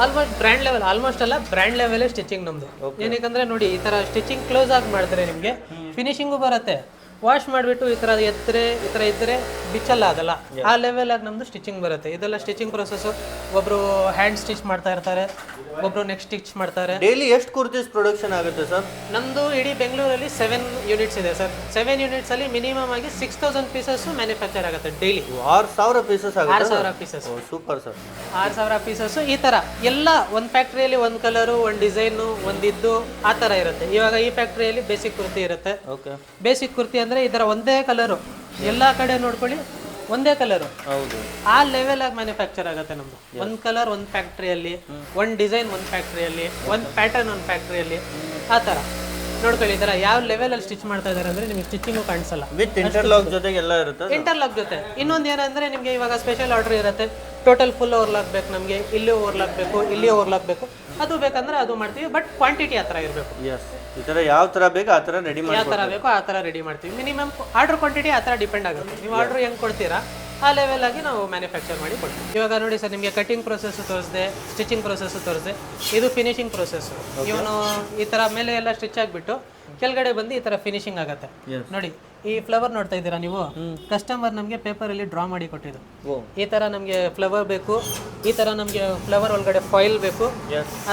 Almost brand level, almost ಅಲ್ಲ ಬ್ರ್ಯಾಂಡ್ ಲೆವೆಲ್ ಸ್ಟಿಚಿಂಗ್ ನಮ್ದು. ಏನಕ್ಕಂದ್ರೆ ನೋಡಿ, ಈ ತರ ಸ್ಟಿಚಿಂಗ್ ಕ್ಲೋಸ್ ಆಗಿ ಮಾಡಿದ್ರೆ ನಿಮ್ಗೆ ಫಿನಿಶಿಂಗು ಬರುತ್ತೆ. ವಾಶ್ ಮಾಡಿಬಿಟ್ಟು ಈ ತರ ಇದ್ರೆ ಬಿಚ್ಚಲ್ಲ, ಅದಲ್ಲ. ಆ ಲೆವೆಲ್ ಆಗಿ ನಮ್ದು ಸ್ಟಿಚಿಂಗ್ ಬರುತ್ತೆ. ಇದೆಲ್ಲ ಸ್ಟಿಚಿಂಗ್ ಪ್ರೊಸೆಸ್. ಒಬ್ರು ಹ್ಯಾಂಡ್ ಸ್ಟಿಚ್ ಮಾಡ್ತಾ ಇರ್ತಾರೆ, ಒಬ್ರು ನೆಕ್ ಸ್ಟಿಚ್ ಮಾಡ್ತಾರೆ. ಡೈಲಿ ಎಷ್ಟು ಕುರ್ತೀಸ್ ಪ್ರೊಡಕ್ಷನ್ ಆಗುತ್ತೆ ಸರ್? ನಮ್ದು ಇಡೀ ಬೆಂಗಳೂರಲ್ಲಿ 7 ಯೂನಿಟ್ಸ್ ಇದೆ ಸರ್. 7 ಯೂನಿಟ್ಸ್ ಅಲ್ಲಿ ಮಿನಿಮಮ್ ಆಗಿ 6000 ಪೀಸಸ್ ಮ್ಯಾನುಫ್ಯಾಕ್ಚರ್ ಆಗುತ್ತೆ ಡೈಲಿ. 6000 ಪೀಸಸ್ ಆಗುತ್ತೆ? 6000 ಪೀಸಸ್. Super sir. 6000 ಪೀಸಸ್. ಈ ತರ ಎಲ್ಲ ಒಂದ್ ಫ್ಯಾಕ್ಟ್ರಿಯಲ್ಲಿ ಒಂದ್ ಕಲರು, ಒಂದ್ ಡಿಸೈನು, ಒಂದಿದ್ದು ಆ ತರ ಇರುತ್ತೆ. ಇವಾಗ ಈ ಫ್ಯಾಕ್ಟ್ರಿಯಲ್ಲಿ ಬೇಸಿಕ್ ಕುರ್ತಿ ಇರುತ್ತೆ. ಬೇಸಿಕ್ ಕುರ್ತಿ ಅಂದ್ರೆ ಈ ತರ ಒಂದೇ ಕಲರು, ಎಲ್ಲಾ ಕಡೆ ನೋಡ್ಕೊಳ್ಳಿ ಒಂದೇ ಕಲರು. ಹೌದು, ಆ ಲೆವೆಲ್ ಆಗಿ ಮ್ಯಾನುಫ್ಯಾಕ್ಚರ್ ಆಗುತ್ತೆ ನಮ್ದು. ಒಂದ್ ಕಲರ್ ಒಂದ್ ಫ್ಯಾಕ್ಟ್ರಿಯಲ್ಲಿ, ಒಂದ್ ಡಿಸೈನ್ ಒಂದ್ ಫ್ಯಾಕ್ಟ್ರಿಯಲ್ಲಿ, ಒಂದ್ ಪ್ಯಾಟರ್ನ್ ಒಂದ್ ಫ್ಯಾಕ್ಟ್ರಿಯಲ್ಲಿ, ಆ ತರ ನೋಡ್ಕೊಳ್ಳಿ. ಈ ತರ ಯಾವ ಲೆವೆಲ್ ಅಲ್ಲಿ ಸ್ಟಿಚ್ ಮಾಡ್ತಾ ಇದಾರೆ ಅಂದ್ರೆ ನಿಮ್ಗೆ ಸ್ಟಿಚಿಂಗು ಕಾಣಿಸಲ್ಲ. ವಿತ್ ಇಂಟರ್ಲಾಕ್ ಜೊತೆಗೆ ಎಲ್ಲ ಇರುತ್ತೆ. ಇಂಟರ್ಲಾಕ್ ಜೊತೆ ಇನ್ನೊಂದು ಏನಂದ್ರೆ ನಿಮ್ಗೆ ಇವಾಗ ಸ್ಪೆಷಲ್ ಆರ್ಡರ್ ಇರುತ್ತೆ. ಟೋಟಲ್ ಫುಲ್ ಓವರ್ಲಾಕ್ ಬೇಕು ನಮಗೆ, ಇಲ್ಲಿ ಓವರ್ಲಾಕ್ ಬೇಕು, ಇಲ್ಲಿ ಓವರ್ಲಾಕ್ ಬೇಕು. ಅದು ಬೇಕಂದ್ರೆ ಅದು ಮಾಡ್ತೀವಿ. ಬಟ್ ಕ್ವಾಂಟಿಟಿ ಆ ಥರ ಇರಬೇಕು. ಈ ಥರ ಯಾವ ಥರ ಬೇಕು ಆ ಥರ ರೆಡಿ ಮಾಡಿ, ಯಾವ ಥರ ಬೇಕು ಆ ಥರ ರೆಡಿ ಮಾಡ್ತೀವಿ. ಮಿನಿಮಮ್ ಆರ್ಡರ್ ಕ್ವಾಂಟಿಟಿ ಆ ಥರ ಡಿಪೆಂಡ್ ಆಗುತ್ತೆ. ನೀವು ಆರ್ಡರ್ ಹೆಂಗೆ ಕೊಡ್ತೀರಾ ಆ ಲೆವೆಲ್ ಆಗಿ ನಾವು ಮ್ಯಾನುಫ್ಯಾಕ್ಚರ್ ಮಾಡಿ ಕೊಡ್ತೀವಿ. ಇವಾಗ ನೋಡಿ ಸರ್, ನಿಮಗೆ ಕಟಿಂಗ್ ಪ್ರೊಸೆಸ್ ತೋರಿಸಿದೆ, ಸ್ಟಿಚಿಂಗ್ ಪ್ರೊಸೆಸ್ ತೋರಿಸಿದೆ. ಇದು ಫಿನಿಶಿಂಗ್ ಪ್ರೊಸೆಸ್. ಇವನು ಈ ಥರ ಮೇಲೆ ಎಲ್ಲ ಸ್ಟಿಚ್ ಆಗಿಬಿಟ್ಟು ಕೆಳಗಡೆ ಬಂದು ಈ ಥರ ಫಿನಿಶಿಂಗ್ ಆಗುತ್ತೆ. ನೋಡಿ, ಈ ಫ್ಲವರ್ ನೋಡ್ತಾ ಇದ್ದೀರಾ ನೀವು, ಕಸ್ಟಮರ್ ನಮಗೆ ಪೇಪರಲ್ಲಿ ಡ್ರಾ ಮಾಡಿ ಕೊಟ್ಟಿದ್ದು. ಈ ತರ ನಮಗೆ ಫ್ಲವರ್ ಬೇಕು, ಈ ತರ ನಮಗೆ ಫ್ಲವರ್ ಒಳಗಡೆ ಫಾಯಿಲ್ ಬೇಕು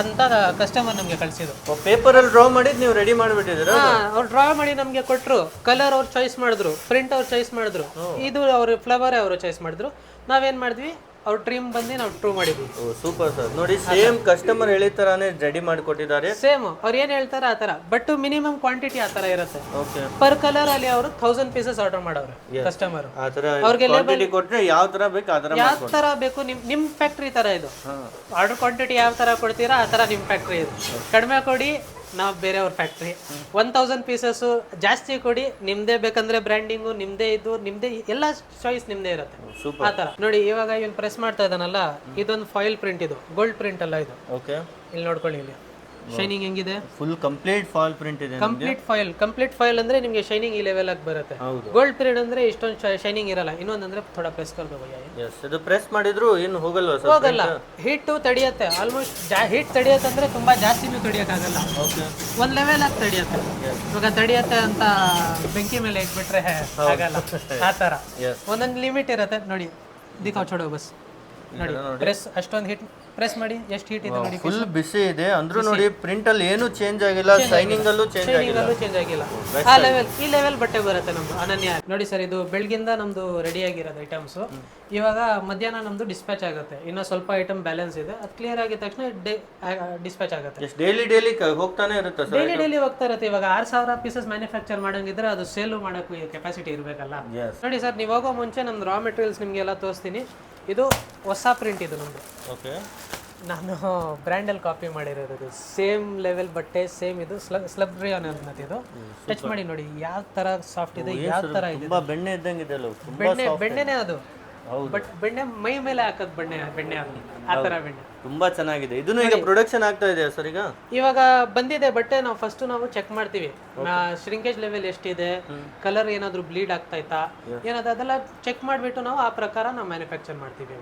ಅಂತ ಕಸ್ಟಮರ್ ನಮಗೆ ಕಳಿಸಿದ್ರು. ಪೇಪರಲ್ಲಿ ಡ್ರಾ ಮಾಡಿ ನೀವು ರೆಡಿ ಮಾಡಿಬಿಟ್ಟಿದ್ದೀರಾ? ಅವ್ರು ಡ್ರಾ ಮಾಡಿ ನಮಗೆ ಕೊಟ್ಟರು. ಕಲರ್ ಅವ್ರು ಚಾಯ್ಸ್ ಮಾಡಿದ್ರು, ಪ್ರಿಂಟ್ ಅವ್ರು ಚಾಯ್ಸ್ ಮಾಡಿದ್ರು, ಇದು ಅವ್ರ ಫ್ಲವರ್ ಅವರು ಚಾಯ್ಸ್ ಮಾಡಿದ್ರು. ನಾವೇನ್ ಮಾಡಿದ್ವಿ, ಅವ್ರ ಟ್ರಿಮ್ ಬಂದು ನಾವು ಟ್ರೂ ಮಾಡಿದ್ವಿ. Super sir. ನೋಡಿ, ಸೇಮ್ ಕಸ್ಟಮರ್ ಹೇಳಿದ ತರಾನೇ ರೆಡಿ ಮಾಡಿಕೊಟ್ಟಿದ್ದಾರೆ. ಸೇಮ್ ಅವ್ರು ಏನ್ ಹೇಳ್ತಾರೆ ಆ ತರ. ಬಟ್ ಮಿನಿಮಮ್ ಕ್ವಾಂಟಿಟಿ ಆ ತರ ಇರುತ್ತೆ. ಪರ್ ಕಲರ್ ಅಲ್ಲಿ ಅವರು 1000 ಪೀಸಸ್ ಆರ್ಡರ್ ಮಾಡೋರು ಕಸ್ಟಮರ್. ಅವ್ರಿಗೆ ಕ್ವಾಂಟಿಟಿ ಕೊಟ್ರೆ ಯಾವ ತರ ಬೇಕು ಆ ತರ, ಯಾವ ತರ ಬೇಕು ನಿಮ್ ಫ್ಯಾಕ್ಟ್ರಿ ತರ ಇದು. ಆರ್ಡರ್ ಕ್ವಾಂಟಿಟಿ ಯಾವ ತರ ಕೊಡ್ತೀರಾ ಆ ತರ ನಿಮ್ ಫ್ಯಾಕ್ಟ್ರಿ ಇದು. ಕಡಿಮೆ ಕೊಡಿ, ನಾವು ಬೇರೆಯವ್ರ ಫ್ಯಾಕ್ಟ್ರಿ. 1000 ಪೀಸಸ್ ಜಾಸ್ತಿ ಕೊಡಿ, ನಿಮ್ದೇ ಬೇಕಂದ್ರೆ ಬ್ರ್ಯಾಂಡಿಂಗು ನಿಮ್ದೇ, ಇದು ನಿಮ್ದೇ, ಎಲ್ಲ ಚಾಯ್ಸ್ ನಿಮ್ದೇ ಇರುತ್ತೆ. ಆ ತರ ನೋಡಿ, ಇವಾಗ ಇವ್ನು ಪ್ರೆಸ್ ಮಾಡ್ತಾ ಇದ್ದಾನಲ್ಲ, ಇದೊಂದು ಫಾಯಿಲ್ ಪ್ರಿಂಟ್, ಇದು ಗೋಲ್ಡ್ ಪ್ರಿಂಟ್ ಅಲ್ಲ ಇದು. ಇಲ್ಲಿ ನೋಡ್ಕೊಳ್ಳಿ, ಇಲ್ಲಿ ಶೈನಿಂಗ್ ಹೆಂಗಿದೆ. ಫುಲ್ ಕಂಪ್ಲೀಟ್ ಫಾಯಿಲ್ ಪ್ರಿಂಟ್ ಇದೆ. ಕಂಪ್ಲೀಟ್ ಫಾಯಿಲ್ ಅಂದ್ರೆ ನಿಮಗೆ ಶೈನಿಂಗ್ ಈ ಲೆವೆಲ್ ಆಗಿ ಬರುತ್ತೆ. ಗೋಲ್ಡ್ ಪ್ರಿಂಟ್ ಅಂದ್ರೆ ಇಷ್ಟೊಂದು ಶೈನಿಂಗ್ ಇರಲ್ಲ. ಇನ್ನೊಂದಂದ್ರೆ ಥೋड़ा ಪ್ರೆಸ್ ಕರ್ಬೇಕು. ಇದು ಪ್ರೆಸ್ ಮಾಡಿದ್ರು ಏನು ಹೋಗಲ್ವಾ ಸರ್? ಹೋಗಲ್ಲ, ಹೀಟ್ ತಡಿಯತ್ತೆ. ಆಲ್ಮೋಸ್ಟ್ ಹೀಟ್ ತಡಿಯತ್ತೆ ಅಂದ್ರೆ ತುಂಬಾ ಜಾಸ್ತಿನೂ ತಡಿಯಕ್ಕಾಗಲ್ಲ, ಒಂದ್ ಲೆವೆಲ್ ಆಗಿ ತಡಿಯತ್ತೆ. ಇವಾಗ ತಡಿಯತ್ತೆ ಅಂತ ಬೆಂಕಿ ಮೇಲೆ ಇಟ್ಬಿಟ್ರೆ ಆಗಲ್ಲ. ಆ ತರ ಒಂದೊಂದು ಲಿಮಿಟ್ ಇರುತ್ತೆ. ನೋಡಿ, ದಿಕ್ಕಾವ್ ಚೋಡೋ ಬಸ್ ನೋಡಿ, ಪ್ರೆಸ್ ಅಷ್ಟೊಂದು ಹೀಟ್ ಪ್ರೆಸ್ ಮಾಡಿ, ಎಷ್ಟು ಹೀಟ್ ಇದೆ ನೋಡಿ. ಫುಲ್ ಬಿಸಿ ಇದೆ ಅಂದ್ರೂ ನೋಡಿ, ಪ್ರಿಂಟ್ ಅಲ್ಲಿ ಏನು ಚೇಂಜ್ ಆಗಿಲ್ಲ, ಶೈನಿಂಗ್ ಅಲ್ಲೂ ಚೇಂಜ್ ಆಗಿಲ್ಲ. ಆ ಲೆವೆಲ್, ಈ ಲೆವೆಲ್ ಬಟ್ಟೆ ಬರುತ್ತೆ ನಮ್ದು ಅನನ್ಯ. ನೋಡಿ ಸರ್, ಇದು ಬೆಳಗಿಂದ ನಮ್ದು ರೆಡಿ ಆಗಿರೋದು ಐಟಮ್ಸ್. ಇವಾಗ ಮಧ್ಯಾಹ್ನ ನಮ್ದು ಡಿಸ್ಪ್ಯಾಚ್ ಆಗುತ್ತೆ. ಇನ್ನೂ ಸ್ವಲ್ಪ ಐಟಮ್ ಬ್ಯಾಲೆನ್ಸ್ ಇದೆ, ಅದು ಕ್ಲಿಯರ್ ಆಗಿದ ತಕ್ಷಣ ಡಿಸ್ಪ್ಯಾಚ್ ಆಗುತ್ತೆ. ಡೈಲಿ ಹೋಗ್ತಾನೆ ಇರುತ್ತೆ ಸರ್? ಡೈಲಿ ಹೋಗ್ತಾ ಇರುತ್ತೆ. ಇವಾಗ 6000 ಪೀಸಸ್ ಮ್ಯಾನುಫ್ಯಾಕ್ಚರ್ ಮಾಡಂಗಿದ್ರೆ ಅದು ಸೇಲ್ ಮಾಡೋಕ್ಕೂ ಕೆಪಾಸಿಟಿ ಇರಬೇಕಲ್ಲ. ನೋಡಿ ಸರ್, ನೀವು ಹೋಗೋ ಮುಂಚೆ ನಮ್ದು ರಾ ಮೆಟೀರಿಯಲ್ಸ್ ನಿಮಗೆಲ್ಲ ತೋರಿಸ್ತೀನಿ. ಇದು ಹೊಸ ಪ್ರಿಂಟ್, ಇದು ನಮ್ದು. ನಾನು ಬ್ರ್ಯಾಂಡಲ್ಲಿ ಕಾಪಿ ಮಾಡಿರೋದು. ಸೇಮ್ ಲೆವೆಲ್ ಬಟ್ಟೆ, ಸೇಮ್ ಇದು ಸ್ಲಬ್ ರಿಯಾನ್ ಅನ್ನೋದು. ಇದು ಟಚ್ ಮಾಡಿ ನೋಡಿ ಯಾವ ತರ ಸಾಫ್ಟ್ ಇದೆ, ಯಾವ ತರ ಇದೆ. ಬೆಣ್ಣೆ ಇದ್ದಂಗೆ ಇದೆ. ಬೆಣ್ಣೆನೇ ಅದು. ಬಟ್ ಬೆಣ್ಣೆ ಮೈ ಮೇಲೆ ಹಾಕೋದು ಬೆಣ್ಣೆ ಅದು ಆ ಥರ ಬೆಣ್ಣೆ ತುಂಬಾ ಚೆನ್ನಾಗಿದೆ. ಇದನ್ನು ಈಗ ಪ್ರೊಡಕ್ಷನ್ ಆಗ್ತಾ ಇದೆಯಾ ಸರ್ ಈಗ? ಇವಾಗ ಬಂದಿದೆ ಬಟ್ಟೆ ನಾವು ಫಸ್ಟ್ ನಾವು ಚೆಕ್ ಮಾಡ್ತೀವಿ ಶ್ರಿಂಕೇಜ್ ಲೆವೆಲ್ ಎಷ್ಟಿದೆ, ಕಲರ್ ಏನಾದ್ರು ಬ್ಲೀಡ್ ಆಗ್ತಾ ಇತ್ತಾ ಏನಾದ್ರು ಅದೆಲ್ಲ ಚೆಕ್ ಮಾಡಿಬಿಟ್ಟು ನಾವು ಆ ಪ್ರಕಾರ ನಾವು ಮ್ಯಾನುಫ್ಯಾಕ್ಚರ್ ಮಾಡ್ತೀವಿ.